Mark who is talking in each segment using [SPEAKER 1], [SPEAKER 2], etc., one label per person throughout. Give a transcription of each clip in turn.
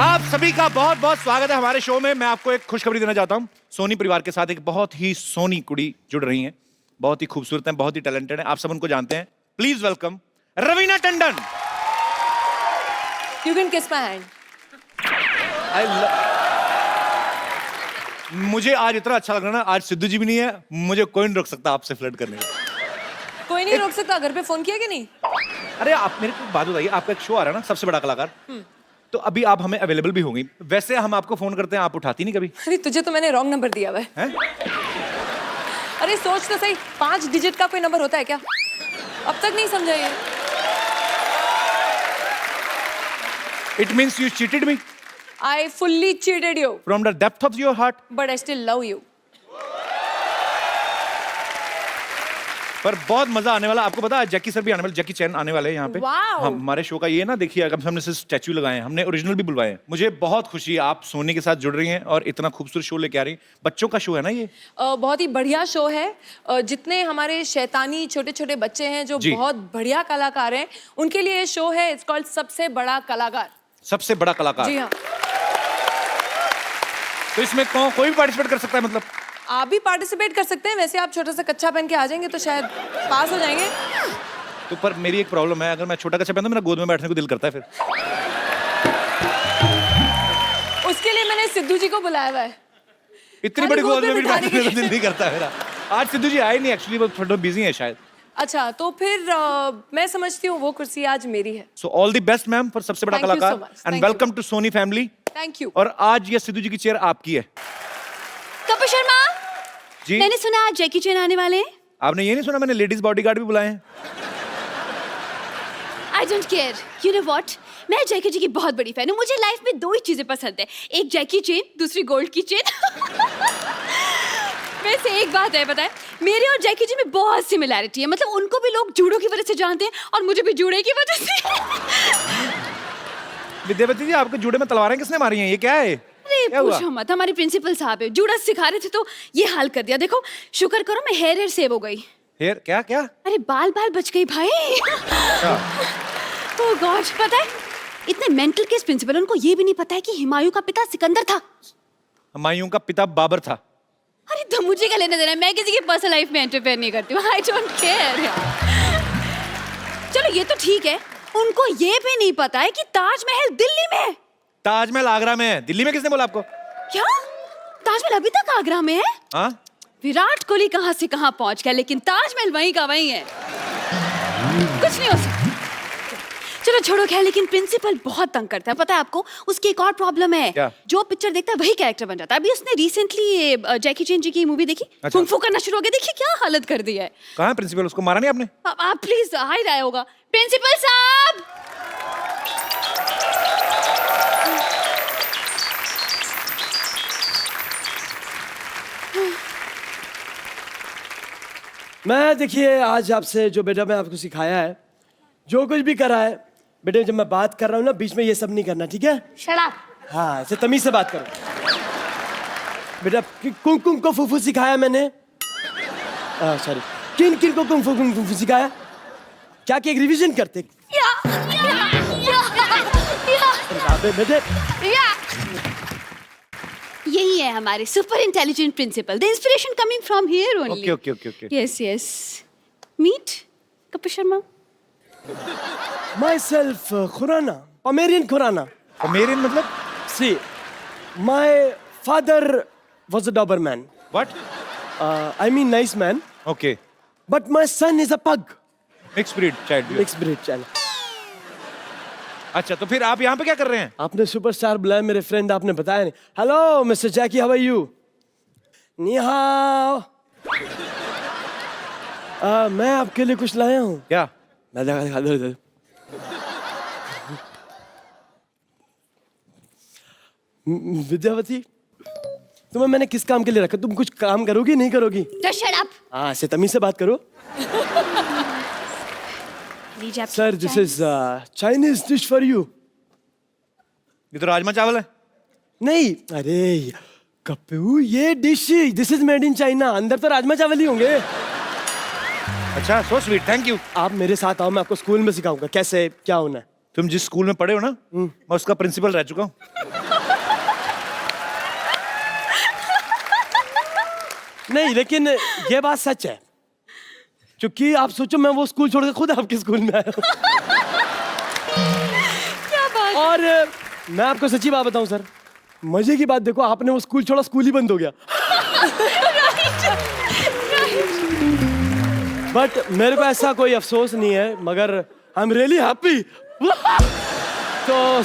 [SPEAKER 1] आप सभी का बहुत बहुत स्वागत है हमारे शो में। मैं आपको एक खुशखबरी देना चाहता हूँ। सोनी परिवार के साथ एक बहुत ही सोनी कुड़ी जुड़ रही हैं। बहुत ही खूबसूरत हैं, बहुत ही टैलेंटेड हैं। आप सब उनको जानते हैं। Please welcome Raveena Tandon.
[SPEAKER 2] You can kiss my hand.
[SPEAKER 1] मुझे आज इतना अच्छा लग रहा है ना, आज सिद्धू जी भी नहीं है, मुझे कोई नहीं रोक सकता आपसे फ्लर्ट करने का।
[SPEAKER 2] कोई नहीं रोक सकता। घर पे फोन किया कि नहीं?
[SPEAKER 1] अरे आप मेरे को बात बताइए, आपका एक शो आ रहा है ना, सबसे बड़ा कलाकार, तो अभी आप हमें अवेलेबल भी होंगी। वैसे हम आपको फोन करते हैं, आप उठाती नहीं कभी।
[SPEAKER 2] अरे तुझे तो मैंने रॉन्ग नंबर दिया हुआ है। अरे सोच तो सही, 5 डिजिट का कोई नंबर होता है क्या? अब तक नहीं समझा ये।
[SPEAKER 1] It means you cheated me
[SPEAKER 2] I fully cheated you,
[SPEAKER 1] from the depth of your heart.
[SPEAKER 2] but I still love you.
[SPEAKER 1] पर बहुत मजा आने वाला। आपको पता है जैकी सर भी आने वाले, जैकी चैन आने वाले हैं यहाँ पे।
[SPEAKER 2] Wow.
[SPEAKER 1] हमारे शो का ये ना देखिए, अगर हमने सिर्फ स्टैचू लगाए हैं, हमने ओरिजिनल भी बुलवाए हैं। मुझे बहुत खुशी है आप सोनी के साथ जुड़ रही हैं और इतना खूबसूरत शो लेके आ रही हैं। बच्चों का शो है ना ये?
[SPEAKER 2] बहुत ही बढ़िया शो है। जितने हमारे शैतानी छोटे छोटे बच्चे हैं जो
[SPEAKER 1] जी।
[SPEAKER 2] बहुत बढ़िया कलाकार हैं, उनके लिए ये शो है। इट्स कॉल्ड सबसे बड़ा कलाकार।
[SPEAKER 1] सबसे बड़ा कलाकार।
[SPEAKER 2] जी हाँ।
[SPEAKER 1] तो इसमें कोई भी पार्टिसिपेट कर सकता है मतलब?
[SPEAKER 2] आप भी पार्टिसिपेट कर सकते हैं। वैसे आप छोटा सा कच्चा पहन के आ जाएंगे तो शायद पास हो जाएंगे।
[SPEAKER 1] तो पर मेरी एक प्रॉब्लम है, अगर मैं छोटा कच्चा पहनता हूं, मेरा गोद में बैठने को दिल करता है फिर।
[SPEAKER 2] उसके लिए मैंने सिद्धू जी को बुलाया हुआ है।
[SPEAKER 1] इतनी बड़ी गोद में भी बैठने को दिल नहीं करता मेरा। आज सिद्धू जी आए नहीं, एक्चुअली वो थोड़ा बिजी है शायद।
[SPEAKER 2] अच्छा, तो फिर मैं समझती हूँ वो कुर्सी आज मेरी है।
[SPEAKER 1] So all the best ma'am for सबसे बड़ा
[SPEAKER 2] Thank you so
[SPEAKER 1] कलाकार
[SPEAKER 2] much.
[SPEAKER 1] And
[SPEAKER 2] Thank you.
[SPEAKER 1] Welcome to Sony family.
[SPEAKER 2] Thank you.
[SPEAKER 1] और आज ये सिद्धू जी की चेयर आपकी है।
[SPEAKER 3] कपूर शर्मा,
[SPEAKER 1] जी
[SPEAKER 3] मैंने सुना आज जैकी चैन आने वाले हैं।
[SPEAKER 1] आपने ये नहीं सुना मैंने लेडीज बॉडीगार्ड भी बुलाए हैं?
[SPEAKER 3] I don't care, you know what, मैं जैकी जी की बहुत बड़ी फैन हूँ। मुझे लाइफ में 2 ही चीजें पसंद है, एक जैकी चेन, दूसरी गोल्ड की चेन। वैसे एक बात है, पता है, मेरे और जैकी जी में बहुत सिमिलैरिटी है। मतलब उनको भी लोग जूडो की वजह से जानते हैं और मुझे भी जूडे की वजह से।
[SPEAKER 1] विद्यावती जी, आपके जूड़े में तलवारें किसने मारी हैं? ये क्या है?
[SPEAKER 3] अरे
[SPEAKER 1] क्या हुआ?
[SPEAKER 3] पूछो मत, हमारे प्रिंसिपल साहब है, जूडा सिखा रहे थे तो ये हाल कर दिया। देखो, शुक्र करो मैं हेयर सेव हो गई।
[SPEAKER 1] हेयर क्या क्या?
[SPEAKER 3] अरे बाल बच गई भाई। ओह गॉड, पता है इतने मेंटल केस प्रिंसिपल, उनको ये भी नहीं पता है कि हुमायूं का पिता सिकंदर था।
[SPEAKER 1] हुमायूं का पिता बाबर था।
[SPEAKER 3] अरे तो मुझे क्या लेना देना है, मैं किसी की पर्सनल लाइफ में इंटरफेयर नहीं करती हूँ। आई डोंट केयर यार। चलो ये तो ठीक है, उनको ये भी नहीं पता है कि ताजमहल दिल्ली में है।
[SPEAKER 1] ताजमहल आगरा में है, दिल्ली में किसने बोला आपको?
[SPEAKER 3] क्या ताजमहल अभी तक आगरा में है?
[SPEAKER 1] हाँ,
[SPEAKER 3] विराट कोहली कहाँ से कहाँ पहुंच गया, लेकिन ताजमहल वहीं का वहीं है। कुछ नहीं हो सकता। चलो छोड़ो खैर, लेकिन प्रिंसिपल बहुत तंग करता है, पता है आपको। उसकी एक और प्रॉब्लम है।
[SPEAKER 1] क्या?
[SPEAKER 3] जो पिक्चर देखता है वही कैरेक्टर बन जाता है। अभी उसने रिसेंटली जैकी चैन जी की मूवी देखी,
[SPEAKER 1] अच्छा।
[SPEAKER 3] कुंग फू करना शुरू हो गया। देखिए क्या हालत कर दी है।
[SPEAKER 1] कहाँ है प्रिंसिपल? उसको मारा नहीं आपने?
[SPEAKER 3] आप प्लीज हाई रहा होगा। प्रिंसिपल साहब,
[SPEAKER 4] मैं देखिए आज आपसे जो बेटा मैं आपको सिखाया है, जो कुछ भी करा है बेटे, जब मैं बात कर रहा हूँ ना बीच में ये सब नहीं करना, ठीक है?
[SPEAKER 3] Shut up.
[SPEAKER 4] हाँ, ऐसे तमीज से बात करो बेटा। कुंग कुंग को फूफू सिखाया मैंने। सॉरी, किन किन को कुंग फू सिखाया? क्या कि एक रिवीजन करते बेटे।
[SPEAKER 3] यही है हमारे super intelligent principal. The inspiration coming from here only.
[SPEAKER 1] Okay.
[SPEAKER 3] Yes yes. Meet Kapoor Sharma.
[SPEAKER 4] Myself, Khurana, Pomerian Khurana.
[SPEAKER 1] Pomeranian मतलब?
[SPEAKER 4] See, my father was a Doberman.
[SPEAKER 1] What?
[SPEAKER 4] I mean nice man.
[SPEAKER 1] Okay,
[SPEAKER 4] But my son is a pug.
[SPEAKER 1] Mix breed child.
[SPEAKER 4] Mixed breed child.
[SPEAKER 1] अच्छा, तो फिर आप यहाँ पे क्या कर रहे हैं?
[SPEAKER 4] आपने सुपरस्टार बुलाया मेरे फ्रेंड, आपने बताया नहीं। Hello Mister Jackie, how are you? नी हाओ। मैं आपके लिए कुछ लाया हूँ।
[SPEAKER 1] क्या?
[SPEAKER 4] मैं दिखा दो। विद्यावती, तुम्हें मैंने किस काम के लिए रखा? तुम कुछ काम करोगी नहीं करोगी?
[SPEAKER 3] Just shut up.
[SPEAKER 4] हाँ, से तमीज से बात करो।
[SPEAKER 3] लीजिए आप।
[SPEAKER 4] Sir, this is Chinese dish for you.
[SPEAKER 1] ये तो राजमा चावल है।
[SPEAKER 4] नहीं, अरे कपू, ये dish this is made in China, अंदर तो राजमा चावल ही होंगे।
[SPEAKER 1] अच्छा, सो स्वीट, थैंक यू।
[SPEAKER 4] आप मेरे साथ आओ, मैं आपको स्कूल में सिखाऊंगा कैसे क्या होना है।
[SPEAKER 1] तुम जिस स्कूल में पढ़े हो ना, मैं उसका प्रिंसिपल रह चुका हूँ।
[SPEAKER 4] नहीं, लेकिन ये बात सच है, क्योंकि आप सोचो मैं वो स्कूल छोड़ के खुद आपके स्कूल में आया हूँ।
[SPEAKER 3] क्या बात।
[SPEAKER 4] और मैं आपको सच्ची बात बताऊं सर, मजे की बात देखो, आपने वो स्कूल छोड़ा, स्कूल ही बंद हो गया। बट मेरे को ऐसा कोई अफसोस नहीं है, मगर आई एम रियली हैप्पी। तो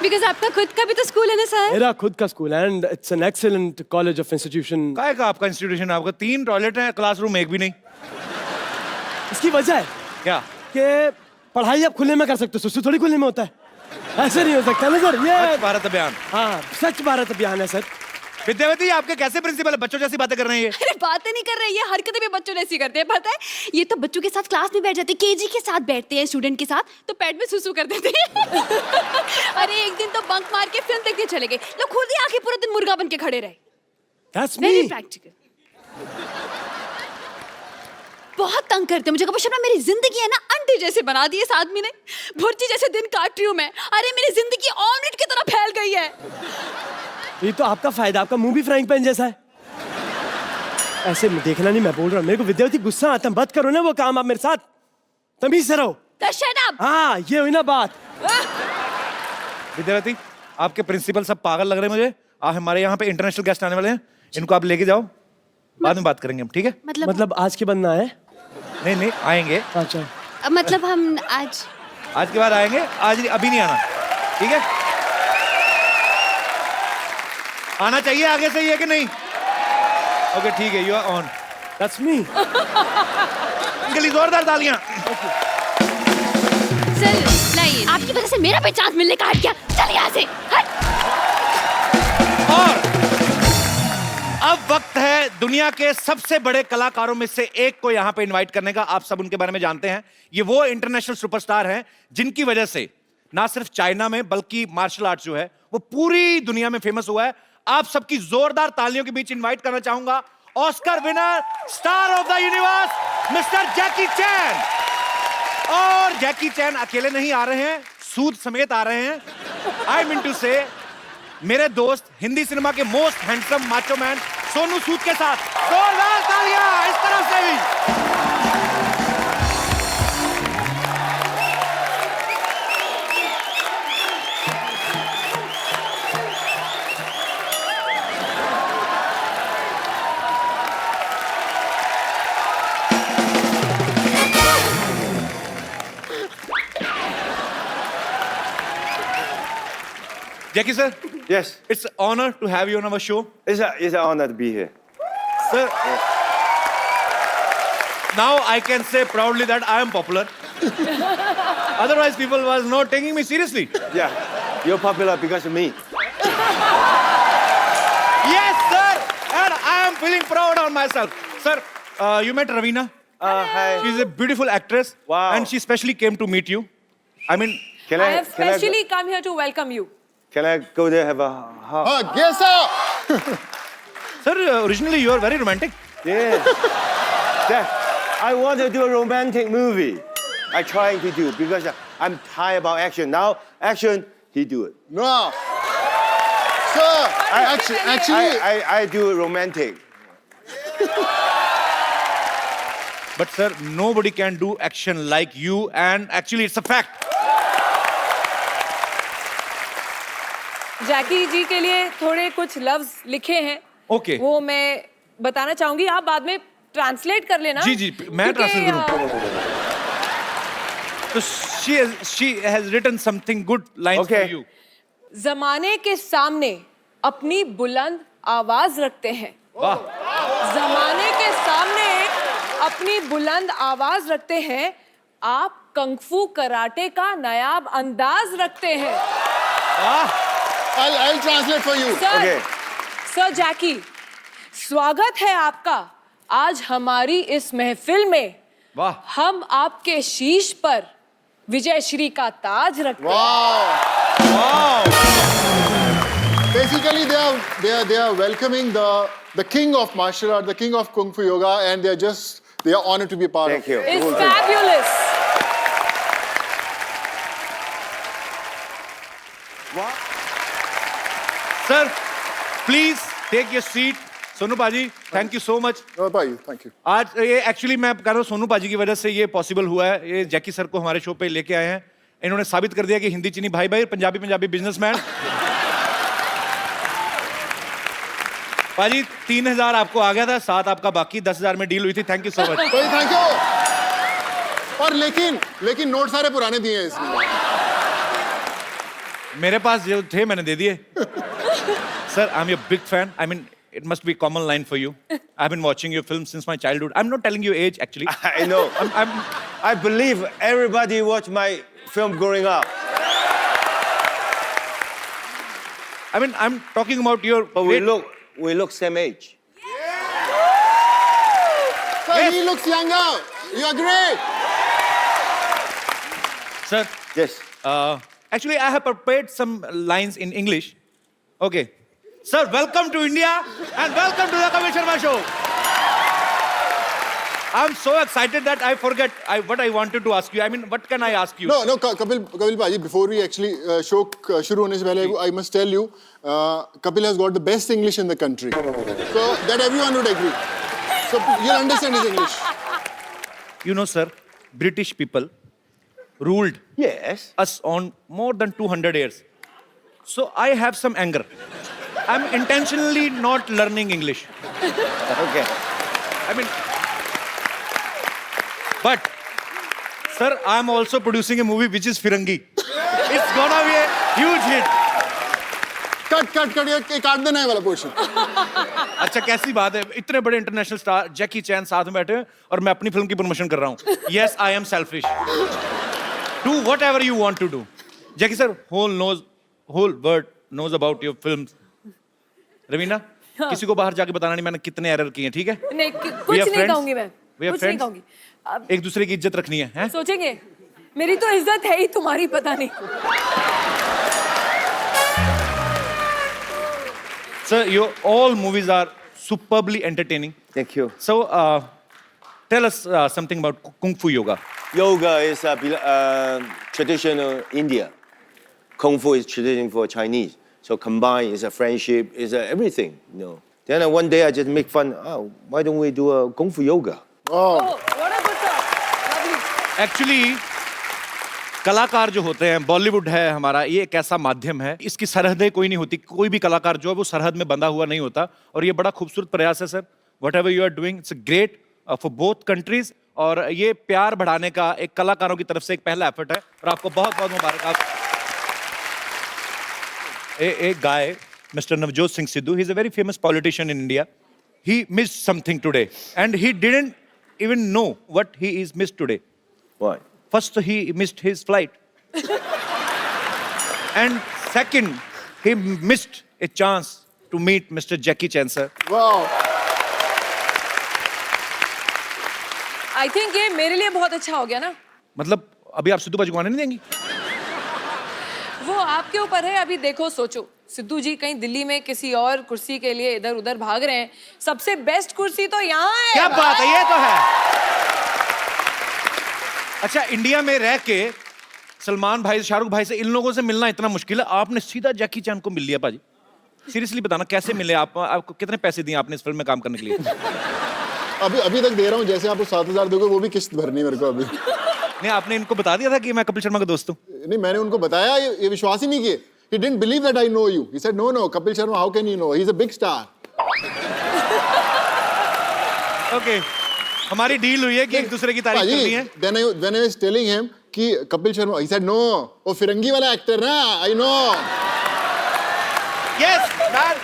[SPEAKER 3] बिकॉज आपका खुद का भी तो स्कूल है ना सर।
[SPEAKER 4] मेरा खुद का स्कूल है and it's an excellent college of institution.
[SPEAKER 1] काय का आपका इंस्टीट्यूशन है? आपका 3 टॉयलेट है, क्लासरूम एक भी नहीं।
[SPEAKER 4] इसकी वजह है
[SPEAKER 1] क्या?
[SPEAKER 4] कि पढ़ाई आप खुले में कर सकते हो, सुसु थोड़ी खुले में होता है, ऐसे नहीं हो सकता ना सर। ये
[SPEAKER 1] स्वच्छ भारत अभियान।
[SPEAKER 4] हाँ, स्वच्छ भारत अभियान है सर।
[SPEAKER 1] विद्यावती, आपके कैसे प्रिंसिपल है? बच्चों जैसी बातें कर रहे हैं ये।
[SPEAKER 3] अरे बातें नहीं कर रहे, ये हरकतें भी बच्चों जैसी करते हैं, पता है। ये तो बच्चों के साथ क्लास में बैठ जाते हैं, केजी के साथ बैठते हैं स्टूडेंट के साथ, तो पैड में सुसु कर देते हैं। अरे एक दिन तो बंक मार के फिल्म देखने चले गए, लोग खुद ही आके पूरा दिन मुर्गा बन के खड़े रहे।
[SPEAKER 4] That's
[SPEAKER 3] very
[SPEAKER 4] me.
[SPEAKER 3] प्रैक्टिकल। बहुत तंग करते हैं मुझे। कभी शर्मा, मेरी जिंदगी है ना अंडे जैसे बना दी इस आदमी ने। भुर्जी जैसे दिन काट रही हूँ मैं। अरे मेरी जिंदगी ऑमलेट की तरह फैल गई है।
[SPEAKER 4] ये तो आपका फायदा, आपका मुंह भी फ्राइंग पैन जैसा है। ऐसे देखना नहीं, मैं बोल रहा हूँ, मेरे को विद्यावती गुस्सा आता है, मत करो ना वो काम आप मेरे साथ, तमीज से रहो।
[SPEAKER 3] तो शट अप।
[SPEAKER 4] हाँ, ये हुई ना बात।
[SPEAKER 1] विद्यावती, आपके प्रिंसिपल सब पागल लग रहे हैं मुझे। हमारे यहाँ पे इंटरनेशनल गेस्ट आने वाले हैं, इनको आप लेके जाओ, बाद में बात करेंगे हम, ठीक है?
[SPEAKER 4] मतलब आज के बनना है?
[SPEAKER 1] नहीं नहीं, आएंगे।
[SPEAKER 4] अच्छा,
[SPEAKER 3] मतलब हम आज
[SPEAKER 1] के बाद आएंगे, आज अभी नहीं आना, ठीक है? आना चाहिए आगे से, ये कि नहीं? ओके ठीक है, you are on.
[SPEAKER 4] That's me.
[SPEAKER 1] इनके लिए जोरदार तालियां।
[SPEAKER 3] चल नहीं, आपकी वजह से मेरा भी चांस मिलने का हट गया। चल यहाँ से हट।
[SPEAKER 1] और अब वक्त है दुनिया के सबसे बड़े कलाकारों में से एक को यहां पे इनवाइट करने का। आप सब उनके बारे में जानते हैं, ये वो इंटरनेशनल सुपरस्टार हैं जिनकी वजह से ना सिर्फ चाइना में बल्कि मार्शल आर्ट जो है वो पूरी दुनिया में फेमस हुआ है। आप सबकी जोरदार तालियों के बीच इनवाइट करना चाहूंगा Oscar winner, star of the universe, Mister Jackie Chan. और जैकी चैन अकेले नहीं आ रहे हैं, सूद समेत आ रहे हैं। आई मीन टू से मेरे दोस्त हिंदी सिनेमा के most handsome macho man Sonu Sood के साथ। जोरदार तालियां इस तरफ से भी। Jackie sir,
[SPEAKER 5] Yes,
[SPEAKER 1] it's an honor to have you on our show.
[SPEAKER 5] it's an honor to be here.
[SPEAKER 1] Sir, now I can say proudly that I am popular. Otherwise, people was not taking me seriously.
[SPEAKER 5] Yeah, you're popular because of me.
[SPEAKER 1] Yes, sir, and I am feeling proud on myself. Sir, you met Ravina.
[SPEAKER 5] Hi.
[SPEAKER 1] She's a beautiful actress.
[SPEAKER 5] Wow.
[SPEAKER 1] And she specially came to meet you. I mean,
[SPEAKER 5] Can
[SPEAKER 2] I have
[SPEAKER 5] can
[SPEAKER 2] specially come here to welcome you.
[SPEAKER 5] Can I go there have a
[SPEAKER 6] Yes, sir.
[SPEAKER 1] sir, originally you are very romantic.
[SPEAKER 5] Yes. That, I want to do a romantic movie. I trying to do because I'm tired about action. Now action, he do it.
[SPEAKER 6] No. Sir, actually,
[SPEAKER 5] I do it romantic.
[SPEAKER 1] But sir, nobody can do action like you, and actually it's a fact.
[SPEAKER 2] जैकी जी के लिए थोड़े कुछ लफ्ज लिखे हैं।
[SPEAKER 1] Okay.
[SPEAKER 2] वो मैं बताना चाहूंगी, आप बाद में ट्रांसलेट कर लेना।
[SPEAKER 1] जी, जी, मैं
[SPEAKER 2] क्योंकि,
[SPEAKER 1] translate करूं। So she has written something good lines
[SPEAKER 5] Okay.
[SPEAKER 1] for you.
[SPEAKER 2] जमाने के सामने अपनी बुलंद आवाज रखते हैं।
[SPEAKER 1] वाह,
[SPEAKER 2] जमाने के सामने अपनी बुलंद आवाज रखते हैं। आप कंगफू कराटे का नायाब अंदाज रखते हैं।
[SPEAKER 1] वाह।
[SPEAKER 6] I'll translate for you.
[SPEAKER 2] Sir,
[SPEAKER 5] Okay.
[SPEAKER 2] Sir Jackie, स्वागत है आपका आज हमारी इस महफिल में।
[SPEAKER 1] वाह।
[SPEAKER 2] हम आपके शीश पर विजय श्री का ताज रखते हैं।
[SPEAKER 6] Wow. Basically, they are welcoming the king of martial art, the king of kung fu yoga, and they are honored to be a part
[SPEAKER 5] Thank
[SPEAKER 6] of.
[SPEAKER 5] you.
[SPEAKER 2] It's fabulous.
[SPEAKER 1] Sir please take your seat. Sonu paaji, thank you so much.
[SPEAKER 6] No, bye. Thank you.
[SPEAKER 1] आज ये actually मैं कह रहा हूँ सोनू पाजी की वजह से ये पॉसिबल हुआ है। ये जैकी सर को हमारे शो पे लेके आए हैं, इन्होंने साबित कर दिया कि हिंदी चीनी भाई भाई, पंजाबी पंजाबी बिजनेसमैन। पाजी 3000 आपको आ गया था, 7 आपका बाकी, 10,000 में डील हुई थी। Thank you so much.
[SPEAKER 6] भाई थैंक यू। और लेकिन नोट सारे पुराने दिए हैं इसमें।
[SPEAKER 1] मेरे पास जो थे मैंने दे दिए। Sir I am your big fan. I mean it must be a common line for you. I've been watching your film since my childhood. I'm not telling you age actually.
[SPEAKER 5] I know. I believe everybody watched my film growing up.
[SPEAKER 1] I mean, I'm talking about your.
[SPEAKER 5] But we look same age.
[SPEAKER 6] So he looks younger. You agree?
[SPEAKER 1] Sir,
[SPEAKER 5] Yes.
[SPEAKER 1] actually, I have prepared some lines in English. Okay. Sir, welcome to India and welcome to the Kapil Sharma Show. I'm so excited that I forget what I wanted to ask you. I mean, what can I ask you?
[SPEAKER 6] No, Kapil Paji, before we actually show shuru hone se pehle, I must tell you, Kapil has got the best English in the country. So that everyone would agree. So you'll understand his English.
[SPEAKER 1] You know, sir, British people ruled
[SPEAKER 5] Yes.
[SPEAKER 1] us on more than 200 years. So I have some anger. I'm intentionally not learning English.
[SPEAKER 5] Okay.
[SPEAKER 1] I mean, but sir, I'm also producing a movie which is Firangi. It's gonna be a huge hit.
[SPEAKER 6] Cut, ये काट देना है वाला portion.
[SPEAKER 1] अच्छा कैसी बात है, इतने बड़े इंटरनेशनल स्टार जैकी चैन साथ में बैठे हैं और मैं अपनी फिल्म की प्रमोशन कर रहा हूँ. Yes, I am selfish. Do whatever you want to do. Jackie sir, whole world knows about your films. Raveena, किसी को बाहर जाके बताना नहीं मैंने कितने एरर किए हैं, ठीक है?
[SPEAKER 2] नहीं
[SPEAKER 1] We
[SPEAKER 2] कुछ
[SPEAKER 1] are
[SPEAKER 2] नहीं
[SPEAKER 1] friends.
[SPEAKER 2] कहूंगी मैं,
[SPEAKER 1] We are
[SPEAKER 2] कुछ नहीं
[SPEAKER 1] friends.
[SPEAKER 2] कहूंगी। अब
[SPEAKER 1] एक दूसरे की इज्जत रखनी है, हैं?
[SPEAKER 2] सोचेंगे, मेरी तो इज्जत है ही, तुम्हारी पता नहीं।
[SPEAKER 1] Sir, your all movies are superbly entertaining.
[SPEAKER 5] Thank you.
[SPEAKER 1] So, tell us something about Kung Fu Yoga.
[SPEAKER 5] Yoga is traditional India. Kung Fu is traditional for Chinese. So combined is a friendship, is a everything, you know. Then one day I just make fun. Oh, why don't we do a Kung Fu yoga?
[SPEAKER 6] Oh,
[SPEAKER 2] Oh, what a good thought. Lovely.
[SPEAKER 1] Actually, कलाकार जो होते हैं, बॉलीवुड है हमारा, ये एक ऐसा माध्यम है, इसकी सरहदें कोई नहीं होती, कोई भी कलाकार जो है वो सरहद में बंधा हुआ नहीं होता, और ये बड़ा खूबसूरत प्रयास है sir. Whatever you are doing, it's great for both countries, और ये प्यार बढ़ाने का एक कलाकारों की तरफ से एक पहला एफर्ट है, और आपको बहुत बहुत मुबारक. एक guy, Mr. Navjot Singh Sidhu, he's a very famous politician in India. He missed something today, and he didn't even know what he is missed today.
[SPEAKER 5] What?
[SPEAKER 1] First, he missed his flight. And second, he missed a chance to meet Mr. Jackie Chan, sir.
[SPEAKER 6] wow.
[SPEAKER 2] I think ये मेरे लिए बहुत अच्छा हो गया ना।
[SPEAKER 1] मतलब अभी आप सिद्धू पाजी को आने नहीं देंगी?
[SPEAKER 2] वो आपके ऊपर है, अभी देखो सोचो, सिद्धू जी कहीं दिल्ली में किसी और कुर्सी के लिए इधर उधर भाग रहे हैं, सबसे बेस्ट कुर्सी तो यहाँ है।
[SPEAKER 1] क्या बात है, ये तो है. अच्छा, इंडिया में रह के सलमान भाई, शाहरुख भाई से इन लोगों से मिलना इतना मुश्किल है, आपने सीधा जैकी चैन को मिल लिया पाजी. सीरियसली बताना कैसे मिले आप, आपको कितने पैसे दिए आपने इस फिल्म में काम करने के लिए?
[SPEAKER 6] अभी तक दे रहा हूँ, जैसे आपको 7,000 दोगे वो भी किस्त भरनी है मेरे को अभी.
[SPEAKER 1] नहीं, आपने इनको बता दिया था कि मैं कपिल शर्मा का दोस्त हूँ?
[SPEAKER 6] नहीं, मैंने उनको बताया, ये विश्वास ही नहीं किए. He didn't believe that I know you. He said, no, Kapil Sharma, how can you know? He's a big star.
[SPEAKER 1] Okay. हमारी डील हुई है कि एक दूसरे की तारीफ करनी है.
[SPEAKER 6] When I was telling him कि Kapil Sharma, he said, no, वो फिरंगी वाला एक्टर ना, I know.
[SPEAKER 1] Yes, man.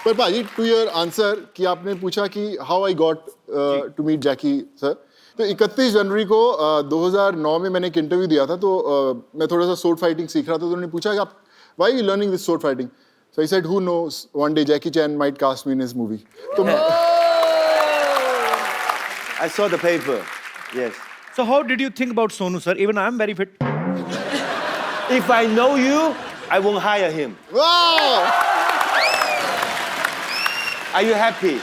[SPEAKER 6] पर भाजी, to your answer कि आपने पूछा कि how I got to meet Jackie sir. तो 31 जनवरी को 2009 में मैंने एक इंटरव्यू दिया था, तो मैं थोड़ा सा sword fighting सीख रहा था, तो उन्होंने पूछा कि आप why are you learning this sword fighting? So I said, who knows, one day Jackie Chan might cast me in his movie. तो
[SPEAKER 5] I saw the paper. Yes.
[SPEAKER 1] So how did you think about Sonu, sir? Even I am very fit.
[SPEAKER 5] If I know you, I won't hire him.
[SPEAKER 6] wow!
[SPEAKER 5] Are you happy?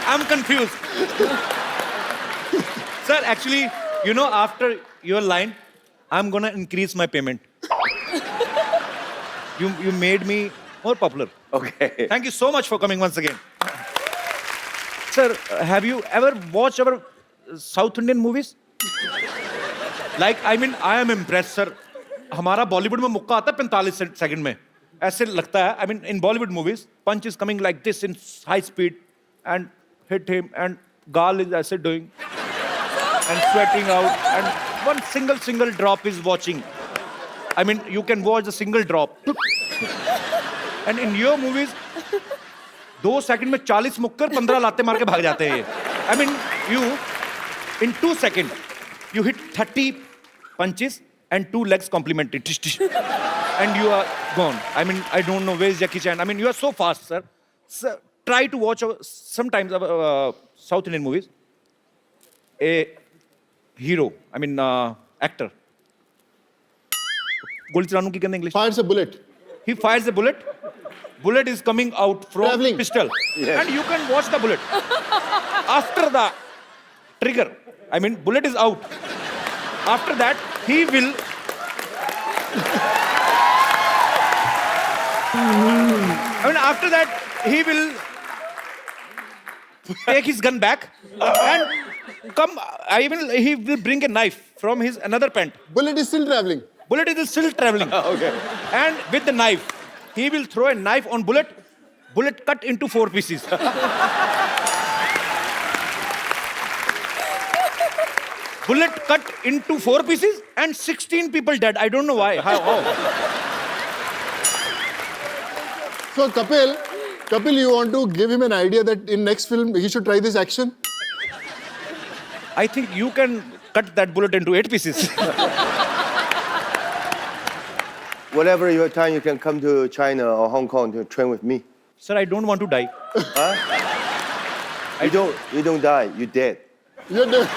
[SPEAKER 1] I'm confused. Sir, actually, you know, after your line, I'm gonna increase my payment. You made me more popular.
[SPEAKER 5] Okay.
[SPEAKER 1] Thank you so much for coming once again. Sir, have you ever watched our South Indian movies? Like, I mean, I am impressed, sir. हमारा बॉलीवुड में मुक्का आता है 45 second में. ऐसे लगता है. I mean, in Bollywood movies, punch is coming like this in high speed and hit him, and Gal is ऐसे doing and sweating out, and one single drop is watching. I mean, you can watch a single drop. And in your movies, 2 second में 40 मुक्कर 15 लाते मार के भाग जाते हैं ये. I mean, you in 2 seconds you hit 30 punches and 2 legs complementary, tish, tish, and you are gone. I mean, I don't know where is Jackie Chan. I mean, you are so fast, sir. Sir, try to watch sometimes South Indian movies. A hero, I mean, actor. गोली चलाने की कहते हैं English.
[SPEAKER 6] Fires a bullet.
[SPEAKER 1] He fires a bullet. Bullet is coming out from
[SPEAKER 6] Traveling.
[SPEAKER 1] pistol,
[SPEAKER 5] Yes.
[SPEAKER 1] and you can watch the bullet. After the trigger, I mean, bullet is out. After that, he will. I mean, after that, he will take his gun back and come. I mean, he will bring a knife from his another pant.
[SPEAKER 6] Bullet is still traveling.
[SPEAKER 1] Bullet is still traveling.
[SPEAKER 5] Okay.
[SPEAKER 1] And with the knife, he will throw a knife on bullet. Bullet cut into 4 pieces. Bullet cut into 4 pieces and 16 people dead. I don't know why. How?
[SPEAKER 6] So Kapil, you want to give him an idea that in next film he should try this action?
[SPEAKER 1] I think you can cut that bullet into 8 pieces.
[SPEAKER 5] Whatever your time, you can come to China or Hong Kong to train with me.
[SPEAKER 1] Sir, I don't want to die.
[SPEAKER 5] You don't die. You're dead.
[SPEAKER 6] You're the-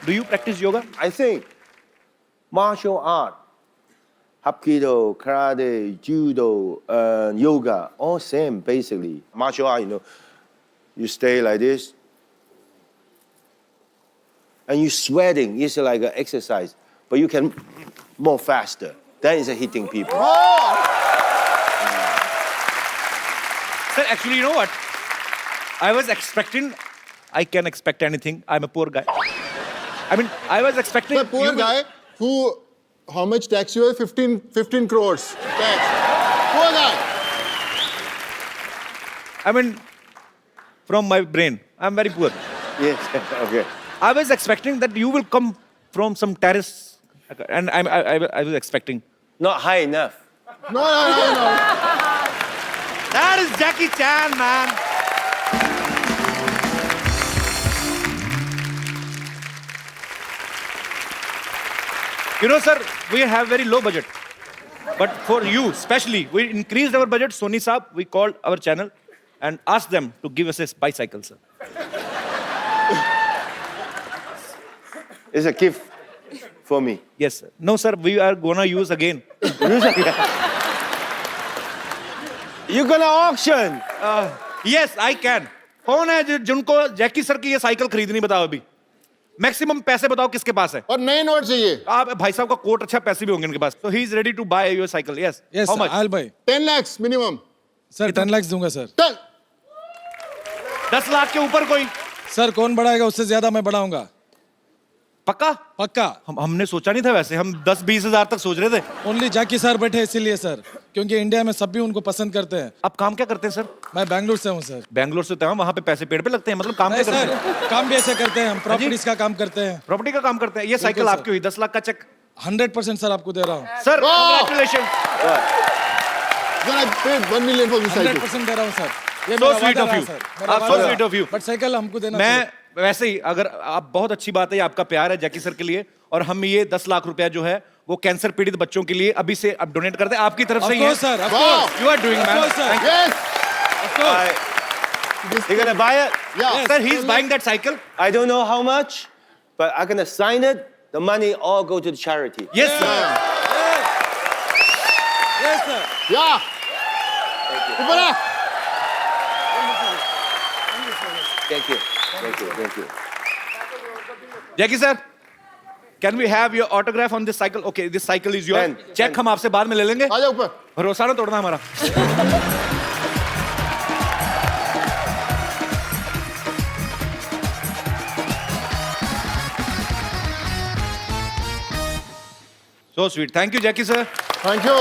[SPEAKER 1] Do you practice yoga?
[SPEAKER 5] I think martial art, Hapkido, karate, judo, yoga, all same basically. Martial art, you stay like this, and you sweating. It's like an exercise, but you can more faster. That is hitting people.
[SPEAKER 1] Sir, actually, you know what? I was expecting. I can expect anything. I'm a poor guy. I mean, I was expecting.
[SPEAKER 6] The poor
[SPEAKER 1] you will-
[SPEAKER 6] guy who, how much tax you have? 15 crores tax. Poor guy.
[SPEAKER 1] I mean, from my brain, I'm very poor.
[SPEAKER 5] Yes. Okay.
[SPEAKER 1] I was expecting that you will come from some terrace, and I was expecting.
[SPEAKER 5] Not high enough.
[SPEAKER 6] No.
[SPEAKER 1] That is Jackie Chan, man. You know, sir, we have very low budget. But for you, especially, we increased our budget. Sony Saab, we called our channel and asked them to give us a bicycle, sir.
[SPEAKER 5] It's a gift for me.
[SPEAKER 1] Yes, sir. No, sir, we are gonna use again.
[SPEAKER 5] You're gonna auction.
[SPEAKER 1] Yes, I can. कौन है जिनको Jackie sir की ये cycle खरीदनी बताओ अभी maximum पैसे बताओ किसके पास है
[SPEAKER 6] और नए नोट चाहिए.
[SPEAKER 1] आप भाई साहब का कोट अच्छा पैसे भी होंगे इनके पास तो ही is ready to buy your cycle yes
[SPEAKER 7] Yes,
[SPEAKER 1] how
[SPEAKER 7] sir,
[SPEAKER 1] much
[SPEAKER 7] I'll buy.
[SPEAKER 6] 10 lakhs minimum.
[SPEAKER 7] Sir 10 lakh दूंगा सर.
[SPEAKER 6] चल.
[SPEAKER 1] 10 लाख के ऊपर कोई
[SPEAKER 7] सर कौन बढ़ाएगा उससे ज्यादा मैं बढ़ाऊंगा.
[SPEAKER 1] पक्का
[SPEAKER 7] पक्का.
[SPEAKER 1] हमने सोचा नहीं था वैसे हम 10-20 हजार तक सोच रहे थे
[SPEAKER 7] ओनली जैकी सर बैठे इसीलिए सर क्योंकि इंडिया में सभी उनको पसंद करते हैं.
[SPEAKER 1] आप काम क्या करते हैं सर
[SPEAKER 7] मैं बैंगलोर से हूँ सर.
[SPEAKER 1] बैंगलोर से तो वहां पे पैसे पेड़ पे लगते हैं मतलब काम
[SPEAKER 7] नहीं
[SPEAKER 1] क्या करते हैं
[SPEAKER 7] सर काम भी ऐसे करते हैं हम प्रॉपर्टीज का काम करते हैं.
[SPEAKER 1] प्रॉपर्टी का काम करते हैं ये साइकिल
[SPEAKER 7] सर।
[SPEAKER 1] आपकी हुई 10 लाख का चेक
[SPEAKER 7] 100% सर आपको दे रहा हूँ.
[SPEAKER 1] सर
[SPEAKER 6] वाह!
[SPEAKER 1] Congratulation
[SPEAKER 6] Then I paid 1 million for this cycle.
[SPEAKER 7] 100% दे रहा हूँ सर. ये
[SPEAKER 1] So
[SPEAKER 7] मेरा
[SPEAKER 1] sweet
[SPEAKER 7] वादा
[SPEAKER 1] of
[SPEAKER 7] रहा
[SPEAKER 1] you.
[SPEAKER 7] सर.
[SPEAKER 1] आप so sweet of you.
[SPEAKER 7] But cycle हमको देना
[SPEAKER 1] मैं
[SPEAKER 7] चाहिए.
[SPEAKER 1] वैसे ही अगर आप बहुत अच्छी बात है ये आपका प्यार है जैकी सर के लिए और हम ये 10 लाख रुपया जो है वो कैंसर पीड़ित बच्चों के लिए अभी से अब डोनेट करते हैं आपकी तरफ
[SPEAKER 7] Of
[SPEAKER 1] से ही
[SPEAKER 7] course, sir, of
[SPEAKER 6] Wow!
[SPEAKER 7] course.
[SPEAKER 1] You are doing
[SPEAKER 7] Of
[SPEAKER 1] man
[SPEAKER 7] course, sir.
[SPEAKER 6] Yes.
[SPEAKER 7] Of course.
[SPEAKER 5] You're gonna buy it?
[SPEAKER 6] Yeah.
[SPEAKER 1] Sir he is buying that cycle
[SPEAKER 5] I don't know how much, but I'm gonna sign it. The money all go to the charity.
[SPEAKER 1] Yes sir
[SPEAKER 7] Yes, sir.
[SPEAKER 6] Yeah. ऊपर आ.
[SPEAKER 5] Thank you. Thank you. Thank you.
[SPEAKER 1] Jackie sir Can we have your autograph on this cycle? Okay, this cycle is yours.
[SPEAKER 5] Pen,
[SPEAKER 1] Check हम आपसे बाद में ले लेंगे.
[SPEAKER 6] आ जाओ ऊपर.
[SPEAKER 1] भरोसा ना तोड़ना हमारा. So sweet. Thank you, Jackie sir.
[SPEAKER 6] Thank you.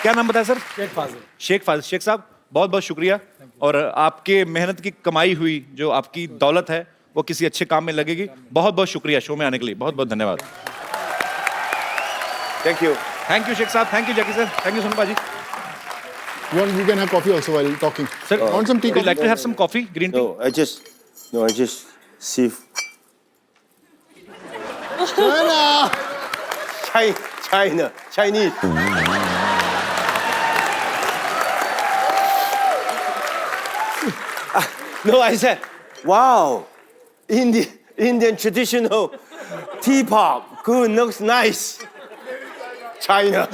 [SPEAKER 1] क्या नाम बताया सर?
[SPEAKER 7] शेख फाजिल
[SPEAKER 1] शेख फाजिल. शेख साहब बहुत बहुत शुक्रिया. और आपके मेहनत की कमाई हुई जो आपकी दौलत है वो किसी अच्छे काम में लगेगी. बहुत बहुत शुक्रिया शो में आने के लिए. बहुत बहुत धन्यवाद.
[SPEAKER 5] Thank you.
[SPEAKER 1] Thank you Sheikh sahab. Thank you Jackie sir. Thank you Sonu paaji.
[SPEAKER 6] You can have coffee also while talking.
[SPEAKER 1] Sir,
[SPEAKER 6] want some tea?
[SPEAKER 1] would you like to have some coffee, green tea?
[SPEAKER 5] No, I just see Chinese. No, I said, wow, Indian traditional teapot. Good, looks nice. China.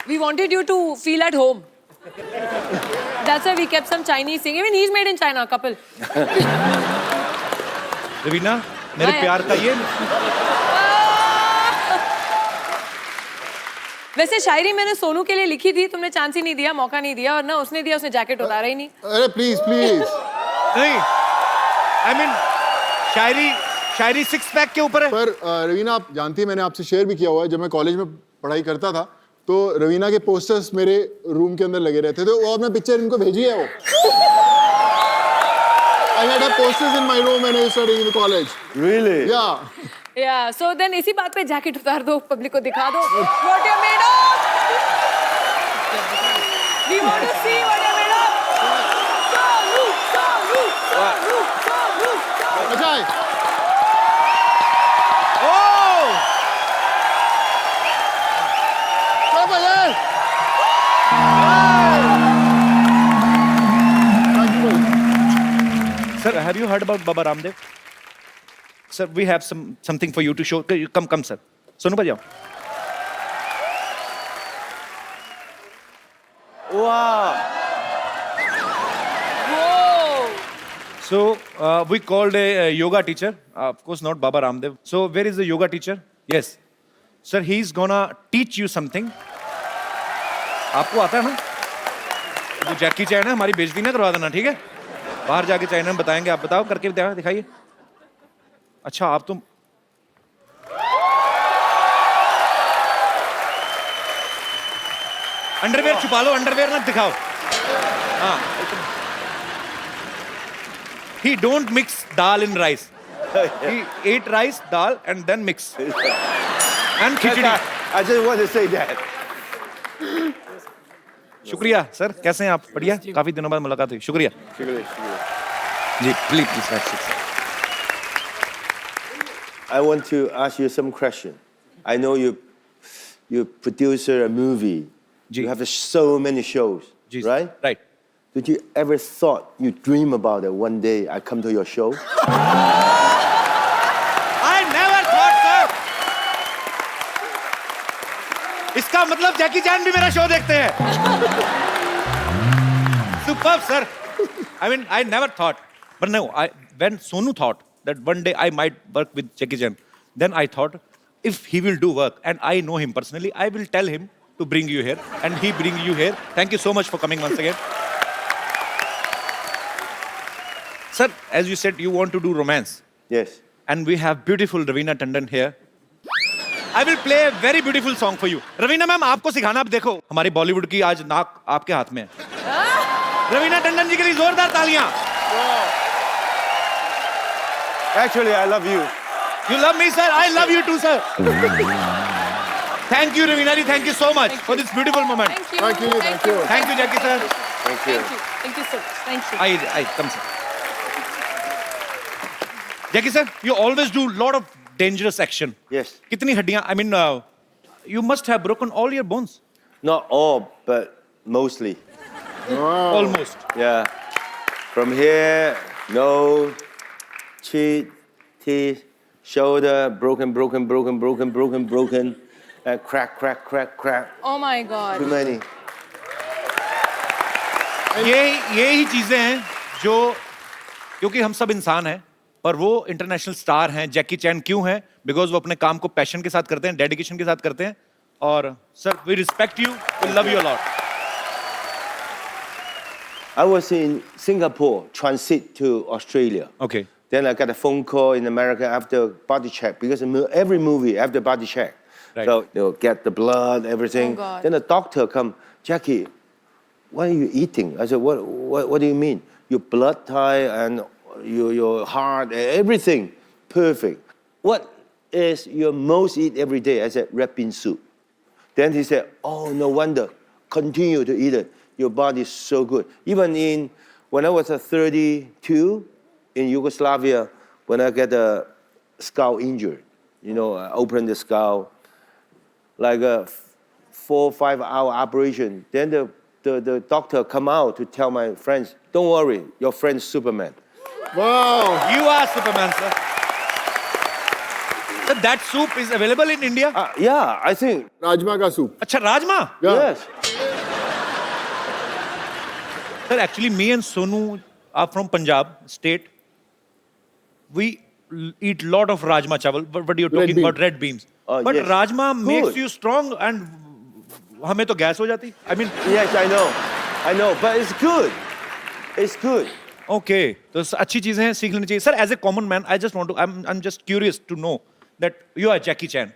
[SPEAKER 2] We wanted you to feel at home. That's why we kept some Chinese thing. Even he's made in China, couple.
[SPEAKER 1] Raveena मेरे
[SPEAKER 2] हाँ,
[SPEAKER 1] प्यार का ये
[SPEAKER 2] वैसे शायरी मैंने सोनू के लिए लिखी थी, तुमने चांस ही नहीं दिया, मौका नहीं दिया, और ना उसने दिया, उसने जैकेट उतारा ही नहीं.
[SPEAKER 6] अरे प्लीज प्लीज.
[SPEAKER 1] नहीं. I mean Shayari six pack के ऊपर है.
[SPEAKER 6] पर रवीना आप जानती हैं मैंने आपसे शेयर भी किया हुआ है जब मैं कॉलेज में पढ़ाई करता था तो रवीना के पोस्टर्स मेरे रूम के अंदर लगे रहते थे और मैं पिक्चर इनको भेजी है वो. I had posters in my room when I was studying in the college.
[SPEAKER 5] Really?
[SPEAKER 6] Yeah.
[SPEAKER 2] Yeah, so then इसी बात पे जैकेट उतार दो, पब्लिक को दिखा दो. What you're made of? We want to see what you're made of. Soonu.
[SPEAKER 6] अच्छा है.
[SPEAKER 1] Oh!
[SPEAKER 6] चलो भाई.
[SPEAKER 1] Sir, have you heard about Baba Ramdev? Sir, we have something for you to show. Come, sir. Sonu पर जाओ.
[SPEAKER 5] Wow.
[SPEAKER 2] Whoa.
[SPEAKER 1] So we called a yoga teacher. Of course, not Baba Ramdev. So where is the yoga teacher? Yes, sir. He's gonna teach you something. आपको आता है ना? जो जैकी चैन है हमारी बेइज्जती ना करवा देना, ठीक है? बाहर जाके चाइना में बताएंगे. आप बताओ करके दिखाइए. अच्छा आप तो अंडरवेयर छुपा लो. अंडरवेयर ना दिखाओ. हाँ. He don't mix dal in rice. He ate rice, dal, and then mix. And khichdi.
[SPEAKER 5] I just want to say that.
[SPEAKER 1] शुक्रिया सर. कैसे हैं आप? बढ़िया. काफी दिनों बाद मुलाकात हुई. शुक्रिया जी. Please.
[SPEAKER 5] I want to ask you some question. I know you producer a movie. You have so many shows, right?
[SPEAKER 1] Right.
[SPEAKER 5] Did you ever thought you dream about it one day I come to your show?
[SPEAKER 1] I never thought, sir. इसका मतलब जैकी चैन भी मेरा show देखते हैं. Superb, sir. I mean, I never thought. But no, when Sonu thought that one day I might work with Jackie Chan, then I thought, if he will do work, and I know him personally, I will tell him to bring you here, and he bring you here. Thank you so much for coming once again. Sir, as you said, you want to do romance.
[SPEAKER 5] Yes.
[SPEAKER 1] And we have beautiful Raveena Tandon here. I will play a very beautiful song for you. Raveena ma'am, आपको सिखाना. आप देखो हमारी बॉलीवुड की आज नाक आपके हाथ में है. रवीना टंडन जी के लिए जोरदार तालियां.
[SPEAKER 5] Actually, I love you.
[SPEAKER 1] You love me, sir. I love you too, sir. Thank you, Raveena ji. Thank you so much for this beautiful moment.
[SPEAKER 2] Thank you.
[SPEAKER 6] Thank you.
[SPEAKER 2] Thank you.
[SPEAKER 1] Thank you, Jackie sir.
[SPEAKER 5] Thank you.
[SPEAKER 2] Thank you. Thank you so much. Thank you.
[SPEAKER 1] I come, sir. Jackie sir, you always do lot of dangerous action.
[SPEAKER 5] Yes.
[SPEAKER 1] कितनी हड्डियां? I mean, you must have broken all your bones.
[SPEAKER 5] Not all, but mostly.
[SPEAKER 1] Almost.
[SPEAKER 5] Yeah. From here, nose, cheek, teeth, shoulder, broken, and crack.
[SPEAKER 2] Oh my God.
[SPEAKER 5] Too many.
[SPEAKER 1] ये ही चीजें हैं जो, क्योंकि हम सब इंसान हैं, पर वो इंटरनेशनल स्टार हैं। जैकी चैन क्यों हैं? बिकॉज वो अपने काम को पैशन के साथ करते हैं, डेडिकेशन के साथ करते हैं। और sir, we respect you, we love you a lot.
[SPEAKER 5] I was in Singapore, transit to Australia.
[SPEAKER 1] Okay.
[SPEAKER 5] Then I got a phone call in America after body check, because every movie after body check.
[SPEAKER 1] Right.
[SPEAKER 5] So they'll get the blood, everything.
[SPEAKER 2] Oh, God.
[SPEAKER 5] Then the doctor come, Jackie, what are you eating? I said, what do you mean? Your blood type and your heart, everything perfect. What is your most eat every day? I said, red bean soup. Then he said, oh, no wonder. Continue to eat it. Your body is so good. Even when I was 32 in Yugoslavia, when I get a skull injured, I opened the skull, like a 4 or 5 hour operation. Then the doctor come out to tell my friends, don't worry, your friend's Superman.
[SPEAKER 6] Wow.
[SPEAKER 1] You are Superman, sir. Sir, that soup is available in India?
[SPEAKER 5] Yeah, I think.
[SPEAKER 6] Rajma ka soup.
[SPEAKER 1] अच्छा, rajma?
[SPEAKER 6] Yeah.
[SPEAKER 5] Yes.
[SPEAKER 1] Sir, actually, me and Sonu are from Punjab state. We eat lot of rajma chawal, but you're talking
[SPEAKER 6] bean.
[SPEAKER 1] about red beans. But
[SPEAKER 5] Yes.
[SPEAKER 1] rajma makes
[SPEAKER 5] Good.
[SPEAKER 1] you strong, and हमें तो gas हो जाती. I mean,
[SPEAKER 5] Yes, I know, but it's good. It's good.
[SPEAKER 1] okay. तो अच्छी चीजें हैं, सीख लेनी चाहिए. Sir, as a common man, I just want to, I'm just curious to know that you are Jackie Chan.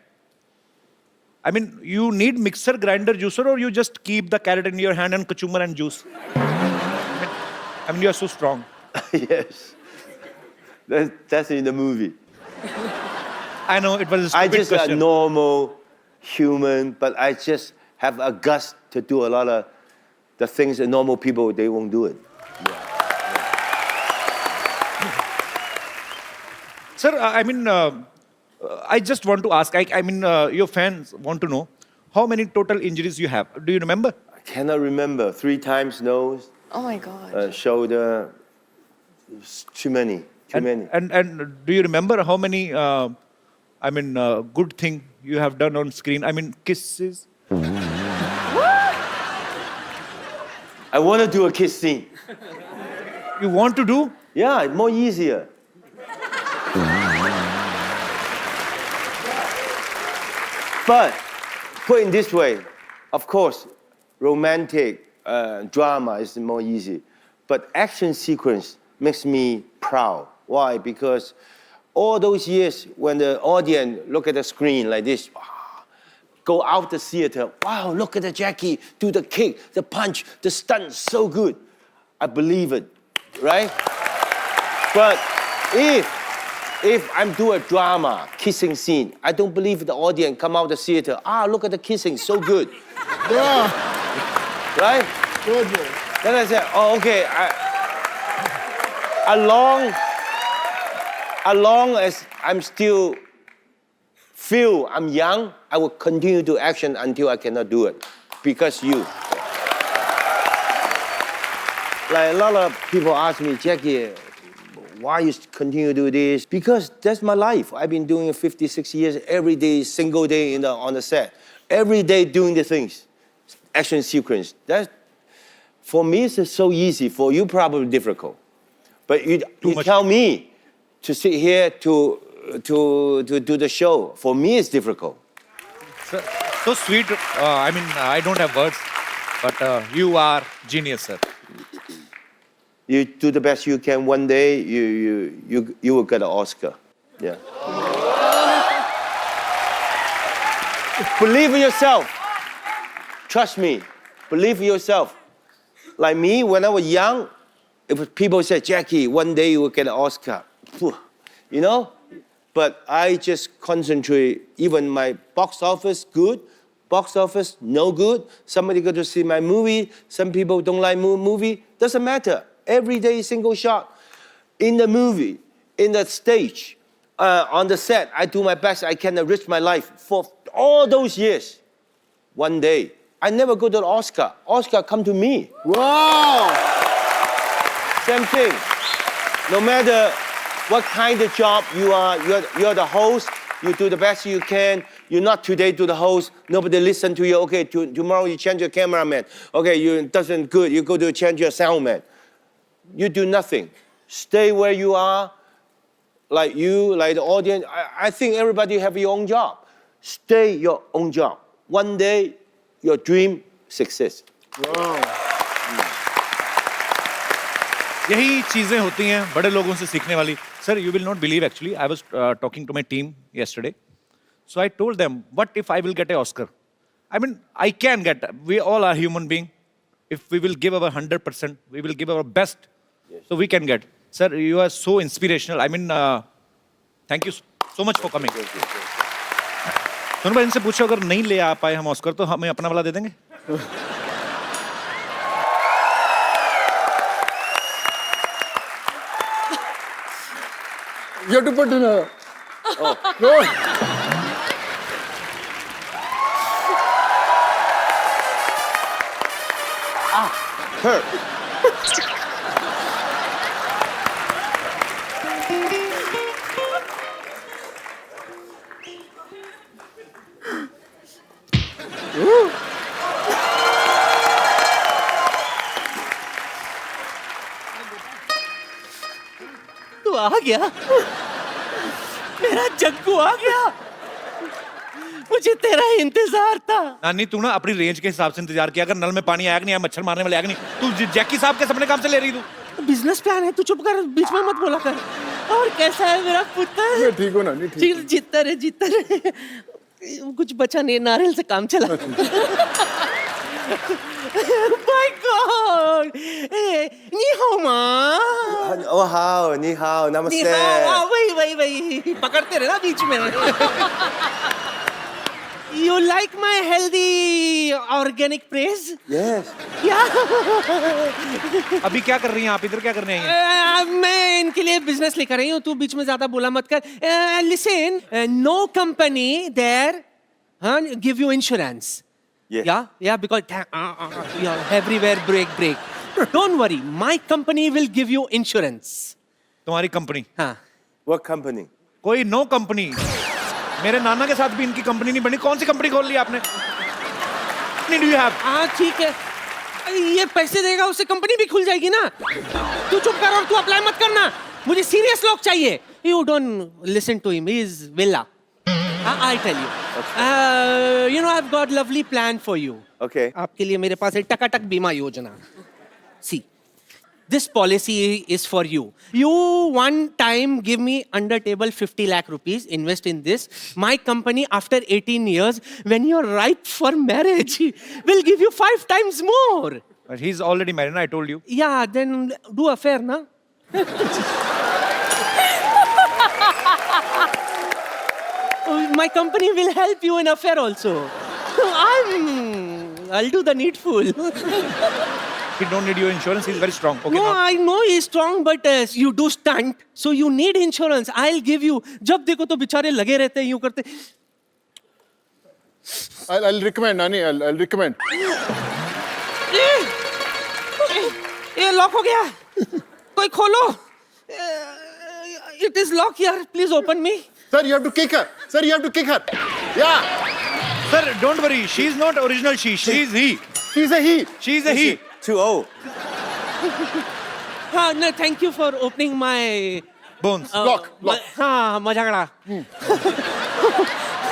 [SPEAKER 1] I mean, you need mixer, grinder, juicer, or you just keep the carrot in your hand and cucumber and juice? I mean, you are so strong.
[SPEAKER 5] Yes. That's in the movie.
[SPEAKER 1] I know it was a
[SPEAKER 5] I
[SPEAKER 1] stupid
[SPEAKER 5] just a
[SPEAKER 1] question.
[SPEAKER 5] normal human, but I just have a guts to do a lot of the things that normal people, they won't do it.
[SPEAKER 1] Sir, I mean, I just want to ask, I mean, your fans want to know how many total injuries you have. Do you remember?
[SPEAKER 5] I cannot remember. 3 times nose,
[SPEAKER 2] Oh my God.
[SPEAKER 5] shoulder. Too many. Too many.
[SPEAKER 1] And do you remember how many, I mean, good thing you have done on screen? I mean, kisses?
[SPEAKER 5] I want to do a kiss scene.
[SPEAKER 1] You want to do?
[SPEAKER 5] Yeah, more easier. But put in this way, of course, romantic drama is more easy. But action sequence makes me proud. Why? Because all those years when the audience look at the screen like this, go out the theater, wow, look at the Jackie, do the kick, the punch, the stunt, so good. I believe it, right? But if I'm doing a drama, kissing scene, I don't believe the audience come out the theater, look at the kissing, so good,
[SPEAKER 6] Yeah.
[SPEAKER 5] right?
[SPEAKER 6] Good.
[SPEAKER 5] Then I said, okay, as long as I'm still feel I'm young, I will continue to action until I cannot do it, because you. Like a lot of people ask me, Jackie, why you continue to do this? Because that's my life. I've been doing it 56 years, every day, single day on the set. Every day doing the things, action sequence. That, for me, it's so easy. For you, probably difficult. But you tell me to sit here to do the show. For me, it's difficult.
[SPEAKER 1] So sweet. I mean, I don't have words, but you are genius, sir.
[SPEAKER 5] You do the best you can. One day, you will get an Oscar. Yeah. Believe in yourself. Trust me. Believe in yourself. Like me, when I was young, if people say, Jackie, one day you will get an Oscar. You know? But I just concentrate. Even my box office, good. Box office, no good. Somebody go to see my movie. Some people don't like movie. Doesn't matter. Every day, single shot. In the movie, in the stage, on the set, I do my best I can enrich my life for all those years. One day, I never go to the Oscar. Oscar come to me.
[SPEAKER 6] Wow.
[SPEAKER 5] Same thing. No matter what kind of job you are, you're the host, you do the best you can, you not today to the host, nobody listen to you. Okay, tomorrow you change your cameraman. Okay, you doesn't good. You go to change your soundman. You do nothing. Stay where you are. Like you, like the audience. I think everybody have your own job. Stay your own job. One day, your dream success.
[SPEAKER 1] यही चीजें होती हैं बड़े लोगों से सीखने वाली. Sir, you will not believe actually. I was talking to my team yesterday. So I told them, what if I will get an Oscar? I mean, I can get. We all are human beings. If we will give our 100%, we will give our best. So we can get. Sir, you are so inspirational. I mean, thank you so much for coming. Sonu भाई, इनसे पूछो अगर नहीं ले आ पाए हम Oscar तो हमें अपना वाला दे देंगे.
[SPEAKER 6] You have to put in a. Oh. No.
[SPEAKER 5] Hurt.
[SPEAKER 4] तू आ गया, मेरा जग्गू आ गया. मुझे तेरा इंतजार था.
[SPEAKER 1] नानी, तू ना अपनी रेंज के हिसाब से इंतजार किया. अगर नल में पानी आया कि नहीं आया, मच्छर मारने वाले आया कि नहीं, तू जैकी साहब के सपने काम से ले रही तू.
[SPEAKER 4] बिजनेस प्लान है, तू चुप कर, बीच में मत बोला कर. और कैसा है मेरा पुत्र?
[SPEAKER 6] मैं ठीक हूँ ना, नहीं ठीक.
[SPEAKER 4] जीतता रहे. कुछ बचा नहीं, नारियल से काम चला. My God! नी हाओ माँ.
[SPEAKER 5] Oh, how, ni hao, namaste.
[SPEAKER 4] नी हाओ, वही पकड़ते रहे ना बीच में. You like my healthy organic praise?
[SPEAKER 5] Yes.
[SPEAKER 4] Yeah.
[SPEAKER 1] अभी क्या कर रही हैं आप? इधर क्या करने आई हैं?
[SPEAKER 4] मैं इनके लिए बिजनेस लेकर आई हूँ. तू बीच में ज्यादा बोला मत कर. Listen, no company there give you insurance.
[SPEAKER 5] Yes.
[SPEAKER 4] Yeah, because everywhere break. Don't worry, my company will give you insurance.
[SPEAKER 1] तुम्हारी कंपनी?
[SPEAKER 4] हाँ.
[SPEAKER 5] What company?
[SPEAKER 1] कोई नो कंपनी. मेरे नाना के साथ भी इनकी कंपनी नहीं बनी. कौन सी कंपनी खोल ली आपने? Do you have?
[SPEAKER 4] हाँ, ठीक है. ये पैसे देगा उससे कंपनी भी खुल जाएगी ना. तू चुप कर और तू अप्लाई मत करना. मुझे सीरियस लोग चाहिए. You don't listen to him. He is villa. I tell you. You know, I've got lovely plan for you.
[SPEAKER 5] Okay.
[SPEAKER 4] आपके लिए मेरे पास है टकाटक बीमा योजना. See, this policy is for you. You one time give me under table 50 lakh rupees, invest in this. My company after 18 years, when you're ripe for marriage, will give you 5 times more.
[SPEAKER 1] But he's already married, I told you.
[SPEAKER 4] Yeah, then do affair, na? My company will help you in affair also. I'll do the needful.
[SPEAKER 1] He don't need your insurance. He's very strong. Okay,
[SPEAKER 4] No,
[SPEAKER 1] now.
[SPEAKER 4] I know he's strong, but you do stunt, so you need insurance. I'll give you. जब देखो तो बेचारे लगे रहते हैं यूं करते.
[SPEAKER 6] I'll recommend, Nani. I'll recommend.
[SPEAKER 4] ये लॉक हो गया. कोई खोलो. It is locked here. Please open me.
[SPEAKER 6] Sir, you have to kick her. Sir, you have to kick her. Yeah.
[SPEAKER 1] Sir, don't worry. She's not original she. She's he.
[SPEAKER 6] She's a he.
[SPEAKER 1] She's a he.
[SPEAKER 5] Too old.
[SPEAKER 4] No, thank you for opening my
[SPEAKER 1] Bones.
[SPEAKER 6] Lock.
[SPEAKER 4] हाँ, मजाकड़ा.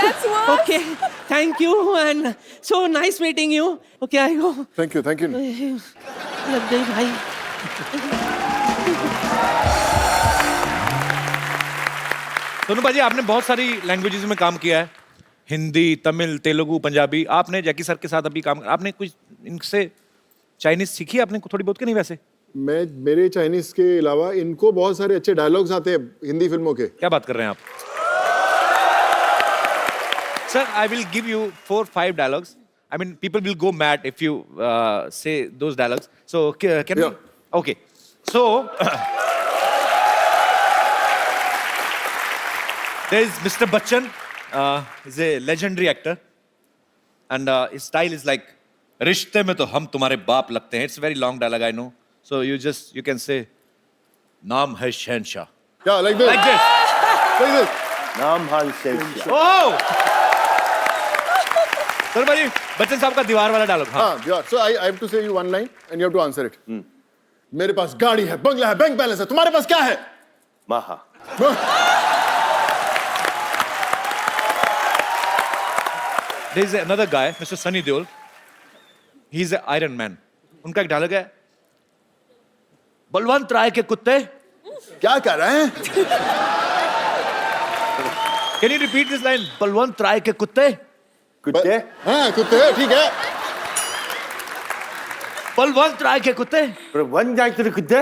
[SPEAKER 2] That's what.
[SPEAKER 4] Okay, thank you and so nice meeting you. Okay, I go.
[SPEAKER 6] Thank you. Thank you.
[SPEAKER 4] लग गई भाई.
[SPEAKER 1] सोनू भाजी, आपने बहुत सारी languages में काम किया है. हिंदी, तमिल, तेलुगु, पंजाबी. आपने जैकी सर के साथ अभी काम, आपने कुछ इनसे चाइनीज सीखी आपने थोड़ी बहुत कि नहीं? वैसे
[SPEAKER 6] मेरे चाइनीज के अलावा इनको बहुत सारे अच्छे डायलॉग्स आते हैं हिंदी फिल्मों के.
[SPEAKER 1] क्या बात कर रहे हैं आप? Sir, I will give you 4-5 dialogues. I mean, people will go mad if you say those dialogues. So, can we? Okay. So, there is Mr. Bachchan. He's a legendary actor. And his style is like, रिश्ते में तो हम तुम्हारे बाप लगते हैं. It's a very long dialogue, I know. So, you can say, नाम है शहनशाह.
[SPEAKER 6] Yeah, like this.
[SPEAKER 1] Like this.
[SPEAKER 6] Like this.
[SPEAKER 5] Nam Han Shensha.
[SPEAKER 1] Oh! Sir भाई बच्चन साहब का दीवार वाला डायलॉग. हाँ.
[SPEAKER 6] हाँ यार, so I have to say you one line and you have to answer it. मेरे पास गाड़ी है, बंगला है, बैंक बैलेंस है, तुम्हारे पास क्या है?
[SPEAKER 5] Maha.
[SPEAKER 1] There is another guy, Mr. Sunny Deol. He's an Iron Man. उनका एक डायलॉग है, बलवंत राय के कुत्ते.
[SPEAKER 6] क्या कर रहे हैं?
[SPEAKER 1] Can you repeat this line? Balwant राय के कुत्ते.
[SPEAKER 5] कुत्ते?
[SPEAKER 6] हाँ कुत्ते हैं, ठीक है.
[SPEAKER 1] बलवंत राय के कुत्ते.
[SPEAKER 5] पर वन जाए तेरे कुत्ते?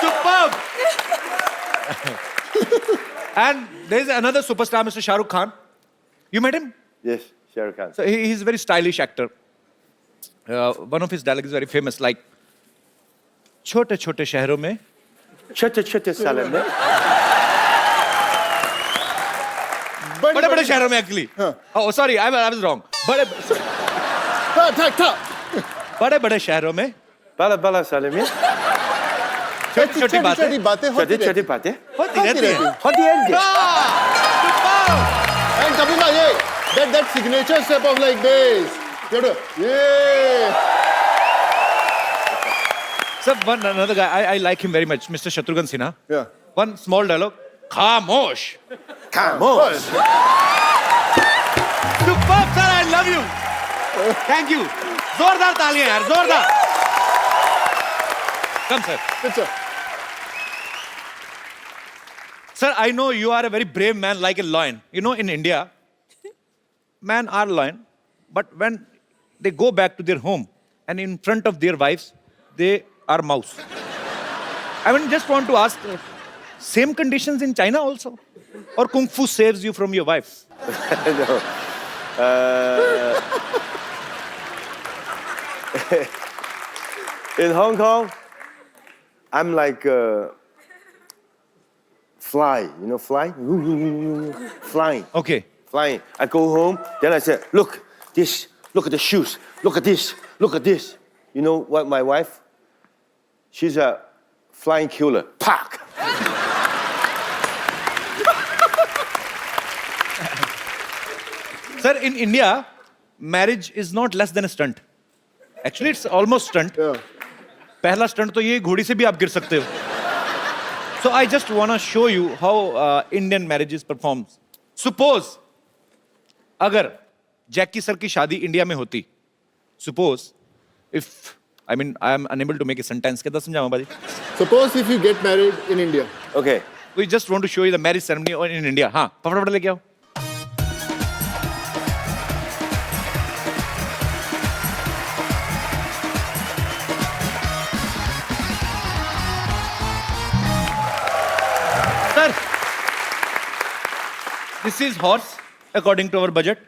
[SPEAKER 1] Superb. And there is another superstar, Mr. Shah Rukh Khan. You met him?
[SPEAKER 5] Yes, Shah Rukh Khan.
[SPEAKER 1] So he's a very stylish actor. One of his dialogues is very famous, like छोटे छोटे शहरों में
[SPEAKER 5] छोटे छोटे साले में
[SPEAKER 1] बड़े बड़े शहरों में actually. Oh, sorry, I was wrong. बड़े बड़े शहरों में
[SPEAKER 5] बाला बाला साले में
[SPEAKER 1] छोटी छोटी बातें
[SPEAKER 5] छोटी छोटी बातें
[SPEAKER 1] होती रहती हैं.
[SPEAKER 5] होती है.
[SPEAKER 6] And Kapil bhai, yeah, that signature step of like this. You have to, yeah.
[SPEAKER 1] So one another guy, I like him very much, Mr. Shatrughan Sinha.
[SPEAKER 6] Yeah.
[SPEAKER 1] One small dialogue. खामोश.
[SPEAKER 5] Come
[SPEAKER 1] Superb, sir, I love you. Thank you. जोरदार तालियां यार, जोरदार. Come, sir.
[SPEAKER 6] Good sir.
[SPEAKER 1] Sir, I know you are a very brave man like a lion. You know, in India, men are lion, but when they go back to their home and in front of their wives, they are mouse. I mean, just want to ask, same conditions in China also? Or Kung Fu saves you from your wife?
[SPEAKER 5] No. In Hong Kong, I'm like fly, you know, fly? Flying.
[SPEAKER 1] Okay.
[SPEAKER 5] Flying. I go home, then I say, look, this, look at the shoes, look at this, look at this. You know what my wife? She's a flying killer. Pack!
[SPEAKER 1] Sir, in India, marriage is not less than a stunt. Actually, it's almost stunt.
[SPEAKER 6] Yeah.
[SPEAKER 1] पहला stunt तो ये घोड़ी से भी आप गिर सकते हो. So I just wanna show you how Indian marriages performs. Suppose अगर जैकी सर की शादी इंडिया में होती, suppose if I mean I am unable to make a sentence, कैसे समझाऊं बाजी?
[SPEAKER 6] Suppose if you get married in India.
[SPEAKER 5] Okay.
[SPEAKER 1] We just want to show you the marriage ceremony in India. हाँ, फटाफट लेके आओ. Sir, this is horse according to our budget.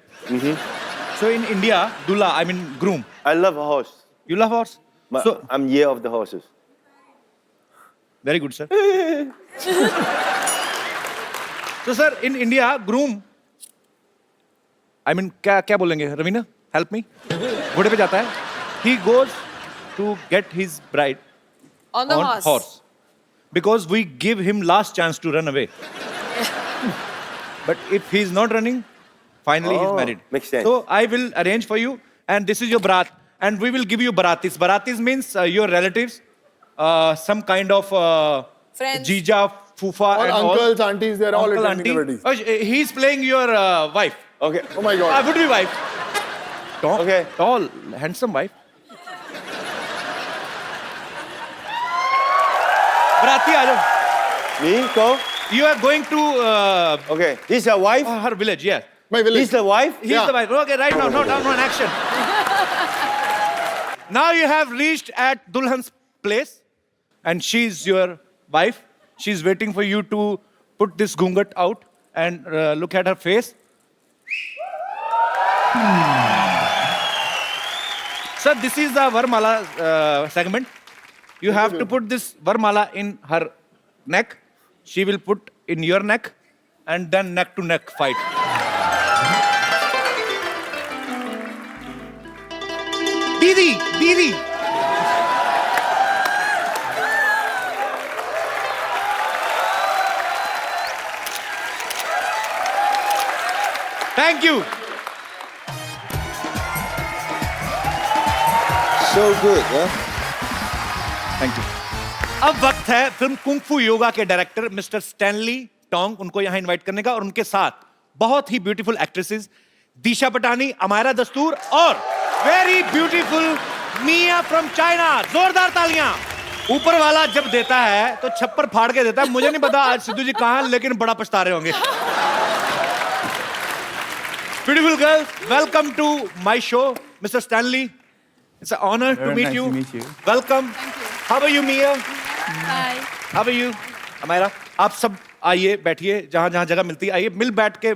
[SPEAKER 1] So in India, Dula, I mean groom.
[SPEAKER 5] I love a horse.
[SPEAKER 1] You love horse? So
[SPEAKER 5] I'm year of the horses.
[SPEAKER 1] very good, sir. So sir, in India, groom. I mean क्या बोलेंगे? Raveena, help me. घोड़े पे जाता है. He goes to get his bride
[SPEAKER 2] On the
[SPEAKER 1] on horse. Because we give him last chance to run away. But if he's not running, finally he's
[SPEAKER 5] Oh,
[SPEAKER 1] married.
[SPEAKER 5] makes sense.
[SPEAKER 1] So I will arrange for you, and this is your barat, and we will give you baratis. Baratis means your relatives, some kind of
[SPEAKER 2] Friends.
[SPEAKER 1] jija, fufa,
[SPEAKER 6] All
[SPEAKER 1] and
[SPEAKER 6] uncles, aunties, they're all
[SPEAKER 1] Uncle,
[SPEAKER 6] attending the
[SPEAKER 1] auntie.
[SPEAKER 6] wedding.
[SPEAKER 1] Oh, he's playing your wife.
[SPEAKER 5] Okay.
[SPEAKER 6] Oh my God.
[SPEAKER 1] Would be wife. Tall,
[SPEAKER 5] Okay.
[SPEAKER 1] tall, handsome wife. Barati, aa jao.
[SPEAKER 5] Me, go.
[SPEAKER 1] You are going to
[SPEAKER 5] Okay. This is a wife.
[SPEAKER 1] her village, yeah.
[SPEAKER 6] My village.
[SPEAKER 5] This is the wife.
[SPEAKER 1] He's
[SPEAKER 6] Yeah.
[SPEAKER 1] the wife. Okay, right now, no, down, action. Now you have reached at Dulhan's place, and she's your wife. She's waiting for you to put this gungat out and look at her face. Sir, this is the Varmala segment. You have to put this Varmala in her neck. She will put in your neck, and then neck to neck fight. Didi, Didi. Thank you.
[SPEAKER 5] So good, huh?
[SPEAKER 1] Thank you. अब वक्त है film kung फू योगा के director mister Stanley Tong उनको यहां invite करने का, और उनके साथ बहुत ही ब्यूटीफुल एक्ट्रेसेस दिशा पटानी, अमायरा दस्तूर और very beautiful Mia from China. जोरदार तालियां। ऊपर वाला जब देता है तो छप्पर फाड़ के देता है। मुझे नहीं पता आज सिद्धू जी कहां हैं, लेकिन बड़ा पछता रहे होंगे। Beautiful girls, welcome to my show. Mister Stanley, it's an honor to meet you. Welcome. How are you, Mia?
[SPEAKER 3] Hi.
[SPEAKER 1] How are you? Amyra, आप सब आइए, बैठिए, जहां जहां जगह मिलती है आइए, मिल बैठ के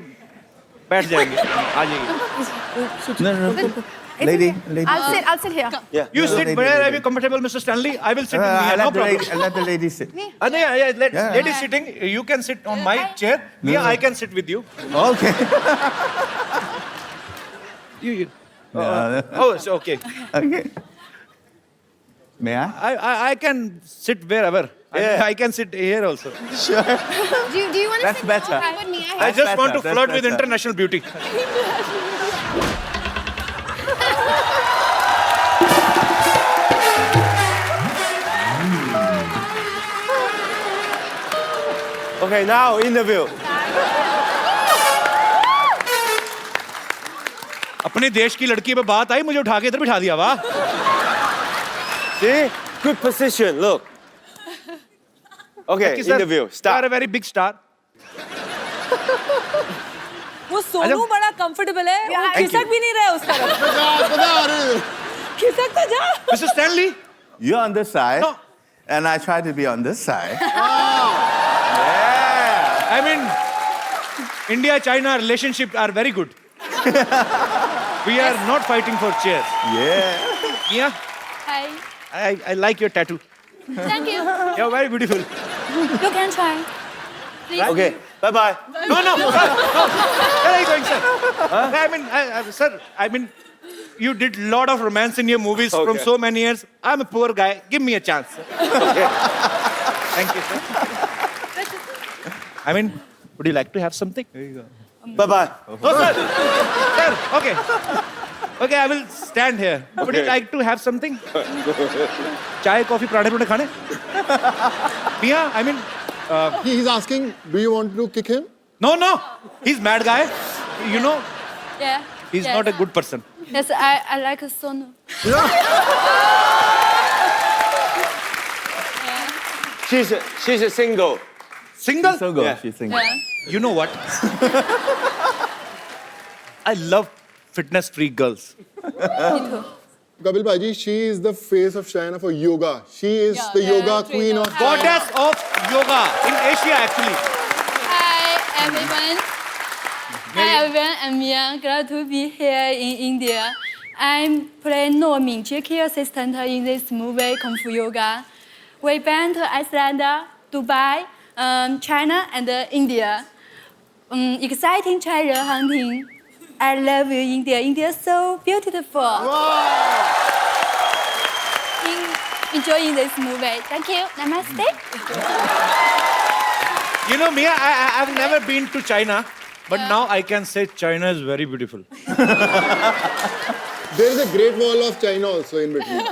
[SPEAKER 1] बैठ जाएंगे। आ जाइए।
[SPEAKER 8] Lady.
[SPEAKER 3] I'll sit here.
[SPEAKER 5] Yeah.
[SPEAKER 1] You sit where are you comfortable, Mr. Stanley? I will sit with Mia, no problem.
[SPEAKER 8] Let the lady sit.
[SPEAKER 1] Lady sitting, you can sit on my chair. Mia, I can sit with you.
[SPEAKER 8] Okay.
[SPEAKER 1] You.
[SPEAKER 8] No.
[SPEAKER 1] Oh, it's okay.
[SPEAKER 8] Okay. May I?
[SPEAKER 1] I can sit wherever.
[SPEAKER 5] Yeah.
[SPEAKER 1] I can sit here also.
[SPEAKER 8] Sure.
[SPEAKER 3] Do you want to
[SPEAKER 8] That's
[SPEAKER 3] sit
[SPEAKER 8] better.
[SPEAKER 3] with me?
[SPEAKER 1] I just want to
[SPEAKER 8] better,
[SPEAKER 1] flirt
[SPEAKER 8] that's
[SPEAKER 1] with
[SPEAKER 8] better.
[SPEAKER 1] international beauty.
[SPEAKER 5] Okay, now interview.
[SPEAKER 1] अपने देश की लड़की पे बात आई, मुझे उठा के इधर बिठा दिया। वाह।
[SPEAKER 5] See? Good position, look. Okay, interview.
[SPEAKER 1] You are
[SPEAKER 5] Start.
[SPEAKER 1] a very big star.
[SPEAKER 2] वो सोनू बड़ा कंफर्टेबल है, वो खिसक भी नहीं रहे उस तरफ। खिसक तो जा।
[SPEAKER 1] Mr. Stanley.
[SPEAKER 8] You're on this side.
[SPEAKER 1] No.
[SPEAKER 8] And I try to be on this side.
[SPEAKER 1] I mean, India-China relationship are very good. We are not fighting for chairs.
[SPEAKER 8] Yeah.
[SPEAKER 1] Mia,
[SPEAKER 3] Hi.
[SPEAKER 1] I like your tattoo.
[SPEAKER 3] Thank you.
[SPEAKER 1] You're very beautiful.
[SPEAKER 3] You can try. Please.
[SPEAKER 5] Okay, bye-bye.
[SPEAKER 1] No, sir. No. Where are you going, sir? I mean, sir, I mean, you did a lot of romance in your movies from
[SPEAKER 5] Okay.
[SPEAKER 1] so many years. I'm a poor guy. Give me a chance.
[SPEAKER 5] Okay.
[SPEAKER 1] Thank you, sir. I mean, would you like to have something?
[SPEAKER 5] Bye-bye.
[SPEAKER 1] No, sir. Sir, okay. Okay, I will stand here. Would you
[SPEAKER 5] Okay.
[SPEAKER 1] like to have something? Chai, coffee, पराठे खाने? Mia, I mean,
[SPEAKER 6] He's asking, do you want to kick him?
[SPEAKER 1] no. He's mad guy. You know,
[SPEAKER 3] Yeah.
[SPEAKER 1] he's
[SPEAKER 3] yes.
[SPEAKER 1] not a good person.
[SPEAKER 3] Yes, I like Sonu.
[SPEAKER 5] She's a single.
[SPEAKER 1] Single?
[SPEAKER 8] So good.
[SPEAKER 5] Yeah.
[SPEAKER 8] She's single.
[SPEAKER 3] Yeah.
[SPEAKER 1] You know what? I love fitness freak girls.
[SPEAKER 3] Me too.
[SPEAKER 6] Kapil Bhaji, she is the face of China for yoga. She is the yoga queen of China.
[SPEAKER 1] Goddess of yoga in Asia, actually.
[SPEAKER 3] Hi everyone. Hi everyone. I'm Mia. Glad to be here in India. I'm playing No Ming, care assistant in this movie Kung Fu Yoga. We been to Iceland, Dubai, China, and India. Exciting treasure hunting. I love you, India. India is so beautiful. Enjoying this movie. Thank you. Namaste.
[SPEAKER 1] You know, Mia, I've never been to China, but now I can say China is very beautiful.
[SPEAKER 6] There is a great wall of China also in between.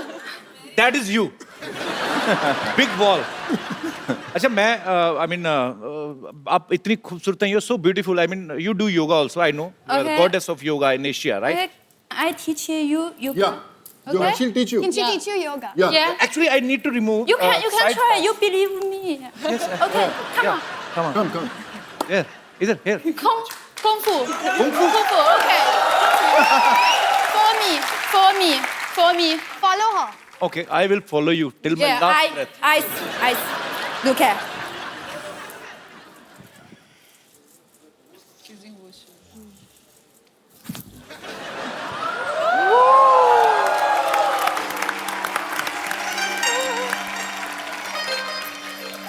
[SPEAKER 1] That is you. Big wall. अच्छा मैं I mean आप इतनी खूबसूरत हैं, you're so beautiful. I mean you do yoga also. I know. You're the
[SPEAKER 3] Okay.
[SPEAKER 1] goddess of yoga in Asia, right?
[SPEAKER 3] I teach you yoga.
[SPEAKER 6] Yeah.
[SPEAKER 3] Okay.
[SPEAKER 6] She'll teach you.
[SPEAKER 3] Can she teach you yoga?
[SPEAKER 6] Yeah.
[SPEAKER 3] Yeah.
[SPEAKER 1] Actually, I need to remove.
[SPEAKER 3] You can
[SPEAKER 1] side
[SPEAKER 3] try.
[SPEAKER 1] part.
[SPEAKER 3] You believe me. Okay. Come on.
[SPEAKER 6] Come.
[SPEAKER 1] Here, either here.
[SPEAKER 3] Kung fu. Kung fu. Okay. For me. Follow her.
[SPEAKER 1] Okay, I will follow you till my
[SPEAKER 3] Yeah.
[SPEAKER 1] last breath.
[SPEAKER 3] I. Look at.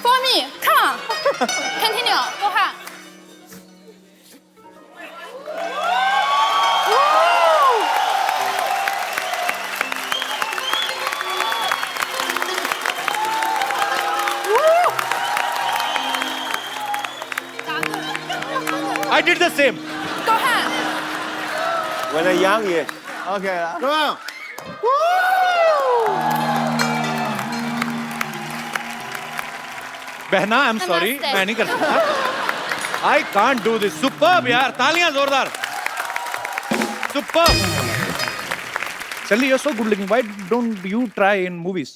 [SPEAKER 3] For me. Come on. Continue. Go ahead.
[SPEAKER 1] I did the same.
[SPEAKER 3] Go ahead.
[SPEAKER 5] When I'm young, yes.
[SPEAKER 8] Okay.
[SPEAKER 6] Come on.
[SPEAKER 1] बहना I am sorry,
[SPEAKER 3] नमस्ते।
[SPEAKER 1] मैं नहीं कर सकता। I can't do this. Superb यार, तालियां जोरदार। Superb. Stanley, you're so good looking. Why don't you try in movies?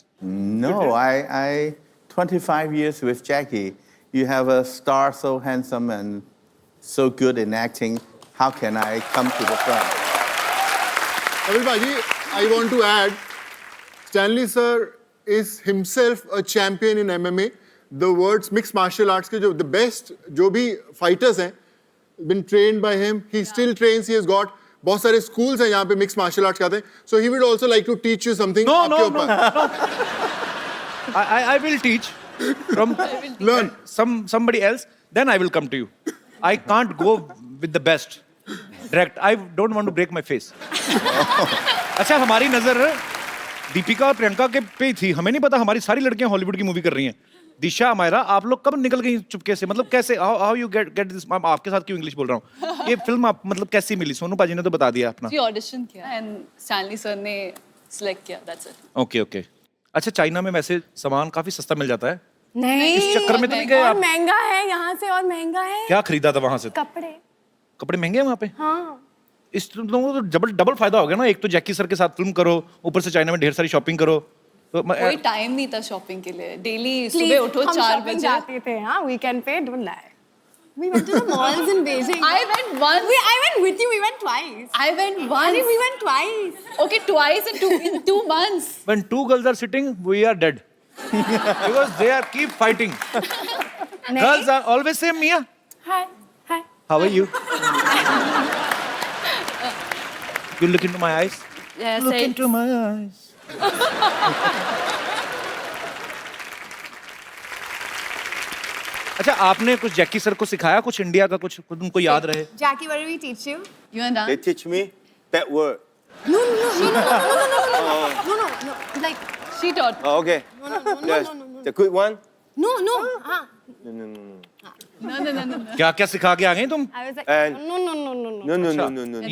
[SPEAKER 8] No, I 25 years with Jackie. You have a star so handsome and so good in acting. How can I come to the front?
[SPEAKER 6] Kapil Bhaji, I want to add, Stanley sir is himself a champion in MMA. The words mixed martial arts के the best जो भी fighters हैं, been trained by him. He still trains. He has got बहुत सारे schools हैं यहाँ पे mixed martial arts खाते हैं. So he would also like to teach you something.
[SPEAKER 1] No,
[SPEAKER 6] आपके
[SPEAKER 1] no,
[SPEAKER 6] ऊपर.
[SPEAKER 1] no. I will teach from
[SPEAKER 6] Learn.
[SPEAKER 1] somebody else. Then I will come to you. I can't go with the best. Direct. I don't want to break my face. अच्छा, हमारी नजर दीपिका और प्रियंका के पे ही थी। हमें नहीं पता हमारी सारी लड़कियां हॉलीवुड की मूवी कर रही हैं। दिशा, मायरा, आप लोग कब निकल गई चुपके से? मतलब कैसे? How you get this? आपके साथ क्यों इंग्लिश बोल रहा हूँ? ये फिल्म आप मतलब कैसी मिली? सोनू पाजी ने तो बता दिया अपना।
[SPEAKER 9] जी ऑडिशन किया एंड स्टैनली सर ने सिलेक्ट किया, दैट्स इट।
[SPEAKER 1] Okay okay. अच्छा, चाइना में वैसे सामान काफी सस्ता मिल जाता है।
[SPEAKER 2] नहीं,
[SPEAKER 1] इस चक्कर में तो नहीं गए
[SPEAKER 2] और
[SPEAKER 1] आप?
[SPEAKER 2] महंगा है यहाँ से, और महंगा है।
[SPEAKER 1] क्या खरीदा था वहां से?
[SPEAKER 2] कपड़े।
[SPEAKER 1] कपड़े महंगे हैं वहाँ पे?
[SPEAKER 2] हाँ।
[SPEAKER 1] इस लोगों को तो डबल फायदा हो गया ना। एक तो जैकी सर के साथ फिल्म करो, ऊपर से चाइना में ढेर सारी शॉपिंग करो। तो
[SPEAKER 9] कोई टाइम नहीं था शॉपिंग के लिए। डेली
[SPEAKER 2] Please,
[SPEAKER 9] सुबह उठो
[SPEAKER 2] हम
[SPEAKER 9] 4
[SPEAKER 2] shopping
[SPEAKER 9] बजे।
[SPEAKER 2] जाते थे, हाँ, weekend पे, don't lie.
[SPEAKER 3] We went to the malls in Beijing.
[SPEAKER 9] I went once.
[SPEAKER 3] I went with you. We went twice.
[SPEAKER 9] I went once.
[SPEAKER 3] We went twice.
[SPEAKER 9] Okay, twice in 2 months.
[SPEAKER 1] when two girls are sitting, we are dead. Because they are keep fighting. Girls are always say, Mia,
[SPEAKER 2] Hi, hi.
[SPEAKER 1] how are you? You look into my eyes.
[SPEAKER 3] Yes,
[SPEAKER 1] Look into my eyes. अच्छा, आपने कुछ Jackie sir को सिखाया कुछ India का, कुछ उनको याद रहे?
[SPEAKER 3] Jackie, what did we teach you?
[SPEAKER 9] You and
[SPEAKER 5] They
[SPEAKER 9] Dan?
[SPEAKER 5] teach me bad word.
[SPEAKER 3] No. Like,
[SPEAKER 9] She taught.
[SPEAKER 5] Oh, okay. Yes. The good one?
[SPEAKER 3] no.
[SPEAKER 5] No.
[SPEAKER 9] No.
[SPEAKER 1] क्या क्या सिखा के आ गई तुम?
[SPEAKER 3] I was like,
[SPEAKER 5] And
[SPEAKER 3] no.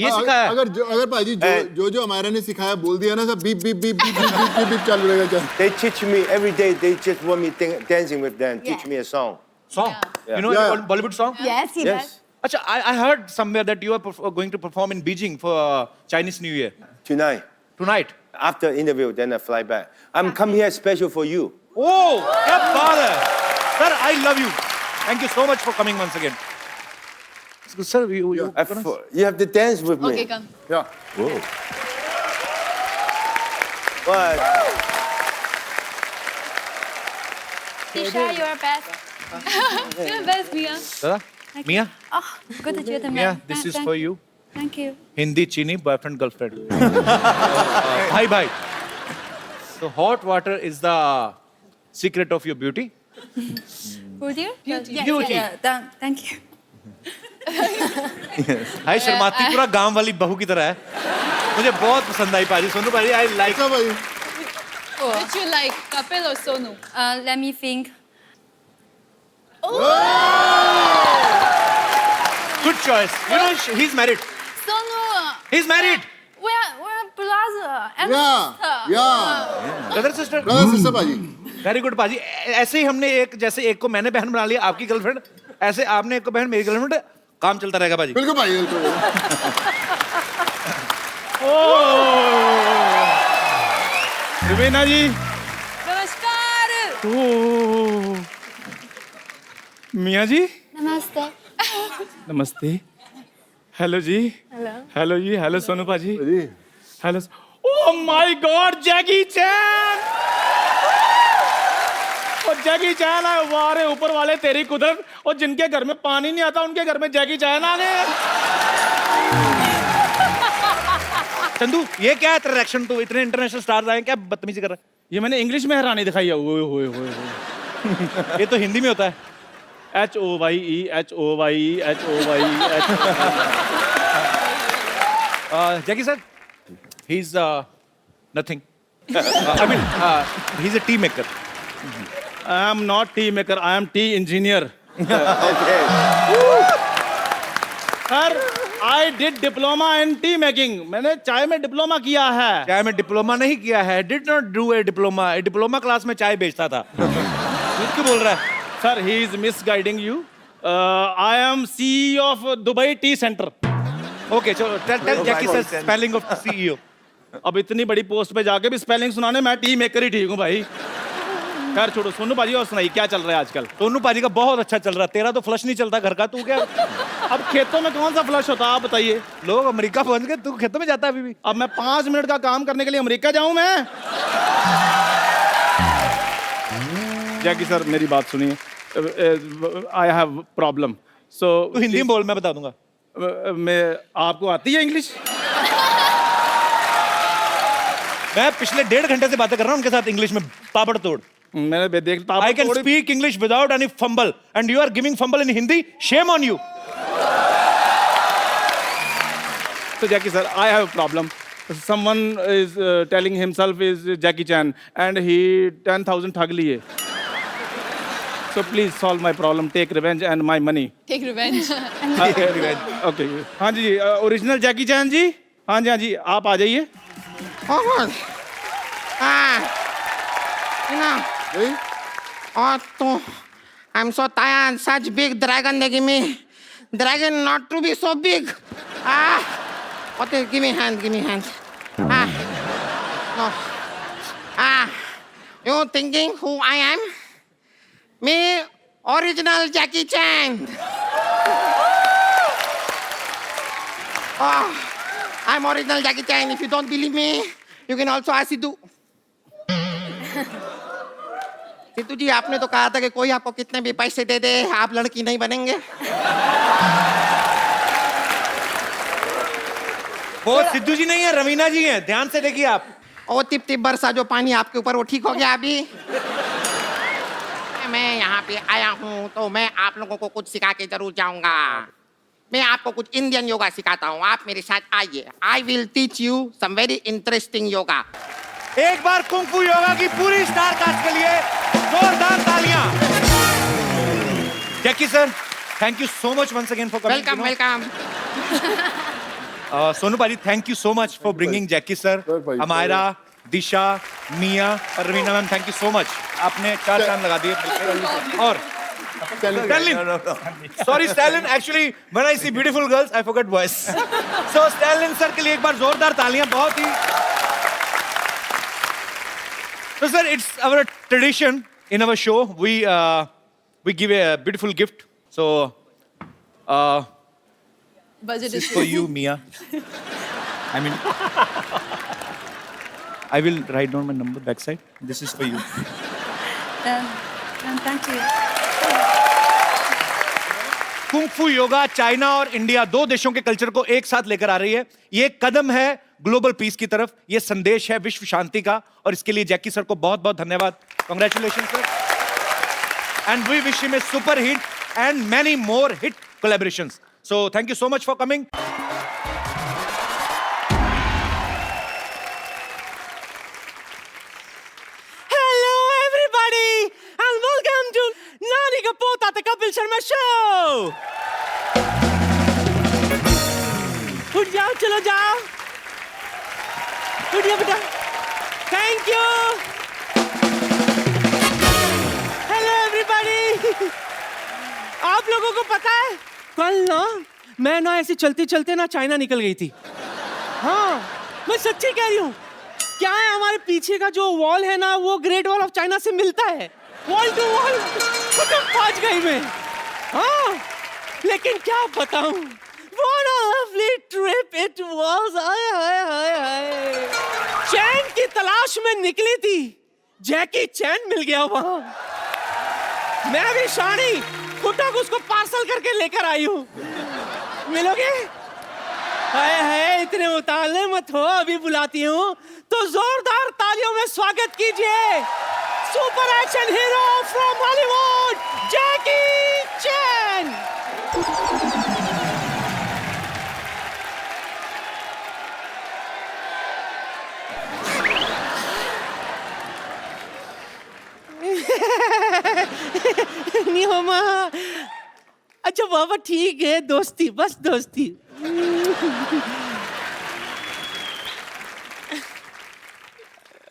[SPEAKER 1] ये सिखाया?
[SPEAKER 6] अगर भाजी जो हमारा ने सिखाया बोल दिया ना, सब beep beep beep beep beep beep beep चालू रहेगा क्या?
[SPEAKER 5] they teach me every day. They just want me dancing with them. Teach me a song.
[SPEAKER 1] Song? You know
[SPEAKER 6] Yeah.
[SPEAKER 1] Bollywood song?
[SPEAKER 3] yes, he
[SPEAKER 5] Yes.
[SPEAKER 3] does.
[SPEAKER 1] अच्छा, I heard somewhere that you are going to perform in Beijing for Chinese New Year
[SPEAKER 5] Tonight.
[SPEAKER 1] tonight.
[SPEAKER 5] After interview, then I fly back. I'm come here special for you.
[SPEAKER 1] Oh, क्या बात है! Sir, I love you. Thank you so much for coming once again. Sir, you
[SPEAKER 5] You have to dance with me.
[SPEAKER 9] Okay, come.
[SPEAKER 6] Yeah.
[SPEAKER 5] Whoa. What?
[SPEAKER 3] Tisha, you're best.
[SPEAKER 9] You're best, Mia.
[SPEAKER 1] दादा, Mia,
[SPEAKER 3] Oh, good that you're the
[SPEAKER 1] Mia,
[SPEAKER 3] man.
[SPEAKER 1] this is for you.
[SPEAKER 3] Thank you.
[SPEAKER 1] Hindi chini boyfriend girlfriend. Bye. So hot water is the secret of your beauty.
[SPEAKER 3] Who dear?
[SPEAKER 1] Beauty.
[SPEAKER 3] Thank you.
[SPEAKER 1] हाय, शर्माती पूरा गांव वाली बहू की तरह है। मुझे बहुत पसंद आई पाजी। सोनू पाजी, I like.
[SPEAKER 6] अच्छा भाई,
[SPEAKER 9] Which you like, Kapil or Sonu?
[SPEAKER 3] Let me think.
[SPEAKER 1] Good choice. You know he's married.
[SPEAKER 3] Sonu.
[SPEAKER 1] He's married.
[SPEAKER 3] We're brother and
[SPEAKER 6] yeah.
[SPEAKER 1] Brother sister.
[SPEAKER 6] Brother sister भाजी.
[SPEAKER 1] वेरी गुड पाजी। ऐसे ही हमने एक, जैसे एक को मैंने बहन बना लिया आपकी गर्लफ्रेंड, ऐसे आपने एक को बहन मेरी गर्लफ्रेंड, काम चलता रहेगा पाजी।
[SPEAKER 6] बिल्कुल भाई, बिल्कुल।
[SPEAKER 7] रवीना जी,
[SPEAKER 2] नमस्कार।
[SPEAKER 7] मियाँ जी,
[SPEAKER 3] Namaste.
[SPEAKER 7] नमस्ते। हेलो जी। हेलो जी, हेलो सोनू पाजी। Hello. Oh my God, Jackie Chan! और जैकी चैन है, वारे ऊपर वाले तेरी कुदरत। और जिनके घर में पानी नहीं आता उनके घर में जैकी चैन आ गए।
[SPEAKER 1] चंदू, ये क्या है तेरा रिएक्शन? तो इतने इंटरनेशनल स्टार्स आए, क्या बदतमीजी कर रहा
[SPEAKER 7] ये मैंने इंग्लिश में हैरानी दिखाई है। ओए होए होए होए।
[SPEAKER 1] है? ये तो हिंदी में होता है।
[SPEAKER 7] HOYE
[SPEAKER 1] Jackie sir, he is nothing. I mean he is a T maker.
[SPEAKER 7] I am not tea maker, I am tea engineer.
[SPEAKER 5] Okay.
[SPEAKER 7] Sir, I did diploma in tea making. मैंने चाय में डिप्लोमा किया है.
[SPEAKER 1] चाय में diploma नहीं किया है. Did not do a diploma. Diploma class में चाय बेचता था. झूठ क्यों बोल रहा है?
[SPEAKER 7] Sir, he is misguiding you. I am CEO of Dubai Tea Center.
[SPEAKER 1] Okay, चलो tell Jackie sir spelling of CEO.
[SPEAKER 7] अब इतनी बड़ी पोस्ट पे जाके भी स्पेलिंग सुनाने मैं टी मेकर ही ठीक हूँ भाई. खैर छोड़ो. सोनू पाजी और सुनाइए क्या चल रहा है आजकल.
[SPEAKER 1] सोनू पाजी का बहुत अच्छा चल रहा है. तेरा तो फ्लश नहीं चलता घर का. तू क्या
[SPEAKER 7] अब खेतों में कौन सा फ्लश होता है आप बताइए.
[SPEAKER 1] लोग अमेरिका पहुंच गए, तू खेतों में जाता है अभी भी.
[SPEAKER 7] अब मैं 5 मिनट का काम करने के लिए अमेरिका जाऊं मैं. जैकी सर मेरी बात सुनिए. I have problem. सो
[SPEAKER 1] तू हिंदी में बोल, मैं बता दूंगा.
[SPEAKER 7] मैं आपको आती है इंग्लिश?
[SPEAKER 1] मैं पिछले 1.5 घंटे से बातें कर रहा हूँ उनके साथ इंग्लिश में ताबड़तोड़.
[SPEAKER 7] मैंने देखता
[SPEAKER 1] I can speak English without any fumble, and you are giving fumble in Hindi. Shame on you.
[SPEAKER 7] So Jackie sir, I have a problem. Someone is telling himself is Jackie Chan, and he 10,000 ठग लिए. So please solve my problem. Take revenge and my money.
[SPEAKER 9] Take revenge.
[SPEAKER 7] Okay. हाँ जी, original जैकी चैन जी. हाँ जी, आप आ जाइए.
[SPEAKER 10] तो I'm so tired. Such big dragon they give me. Dragon not to be so big. Okay, give me hand. No. You thinking who I am? Me, original Jackie Chan. I'm original Jackie Chan. If you don't believe me, you can also ask Sidhu. Sidhu जी, आपने तो कहा था कि कोई आपको कितने भी पैसे दे दे आप लड़की नहीं बनेंगे.
[SPEAKER 1] वो सिद्धू जी नहीं है, रवीना जी हैं. ध्यान से देखिए आप.
[SPEAKER 10] ओ टिप टिप बरसा जो पानी आपके ऊपर वो ठीक हो गया अभी. मैं यहाँ पे आया हूँ तो मैं आप लोगों को कुछ सिखा के जरूर जाऊंगा. मैं आपको कुछ इंडियन योगा सिखाता हूँ. आप मेरे साथ आइए. I will teach you some very interesting yoga.
[SPEAKER 1] एक बार कुंफू योगा की पूरी स्टार कास्ट के लिए जोरदार तालियां. Jackie sir, thank you so much once again for coming.
[SPEAKER 10] Welcome.
[SPEAKER 1] Sonu paaji, thank you so much for bringing Jackie sir, Amyra, Disha, Mia और Raveena ma'am. Thank you so much. आपने 4 चांद लगा दिए. और Stalin. Sorry, Stalin. Actually, when I see beautiful girls, I forget boys. So Stalin sir के लिए एक बार जोरदार तालियां. बहुत ही. So sir, it's our tradition in our show. We give a beautiful gift. So
[SPEAKER 9] Budget
[SPEAKER 1] this is
[SPEAKER 9] issue.
[SPEAKER 1] for you, Mia. I mean, I will write down my number backside. This is for you.
[SPEAKER 9] Thank you.
[SPEAKER 1] Kung fu yoga China और India 2 देशों के culture को एक साथ लेकर आ रही है. ये एक कदम है ग्लोबल पीस की तरफ. ये संदेश है विश्व शांति का और इसके लिए जैकी सर को बहुत-बहुत धन्यवाद. Congratulation sir. And we wish him a super hit and many more hit collaborations. So thank you so much for coming.
[SPEAKER 4] Hello, everybody, and welcome to Nani Ka Pota The Kapil Sharma Show. उठ जाओ, चलो जाओ. उठ जाओ बेटा. Thank you. Hello, everybody. आप लोगों को पता है कल ना मैं ना ऐसे चलते चलते ना चाइना निकल गई थी. हाँ, मैं सच्ची कह रही हूँ. क्या है हमारे पीछे का जो वॉल है ना वो ग्रेट वॉल ऑफ चाइना से मिलता है. वॉल टू वॉल पहुंच गई मैं. हाँ, लेकिन क्या बताऊं, what a lovely trip it was. हाय. चैन की तलाश में निकली थी, जैकी चैन मिल गया वहां. मैं भी शानी कुटक उसको पार्सल करके लेकर आई हूँ. मिलोगे? हाय, इतने उतावले मत हो, अभी बुलाती हूँ. तो जोरदार तालियों में स्वागत कीजिए super action hero from Hollywood, Jackie Chan. नहीं हो माँ. अच्छा बाबा ठीक है, दोस्ती, बस दोस्ती.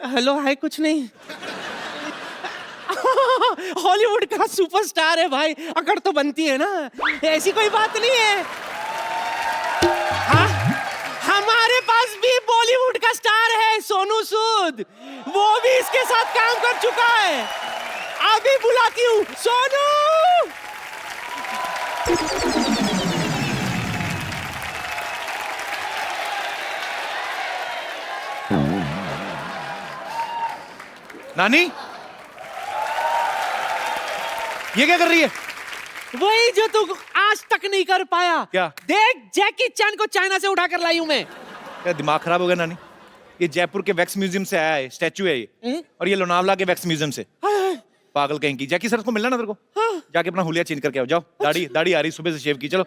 [SPEAKER 4] हेलो हाय, कुछ नहीं। हॉलीवुड का सुपरस्टार है भाई, अकड़ तो बनती है ना, ऐसी कोई बात नहीं है। हाँ, हमारे पास भी बॉलीवुड का स्टार है सोनू सूद, वो भी इसके साथ काम कर चुका है। अभी बुलाती हूँ सोनू।
[SPEAKER 1] नानी, ये क्या कर रही है?
[SPEAKER 4] वही जो तू आज तक नहीं कर पाया।
[SPEAKER 1] क्या?
[SPEAKER 4] देख, जैकी चैन को चाइना से उठा कर लाई हूं मैं।
[SPEAKER 1] क्या दिमाग खराब हो गया नानी? ये जयपुर के वैक्स म्यूजियम से आया है, स्टैचू है ये, और ये लोनावला के वैक्स म्यूजियम से। पागल कहीं की। जैकी सर को मिलना ना तेरे को, जाके अपना हुलिया चेंज करके आओ। जाओ, दाढ़ी आ रही, सुबह से शेव की। चलो।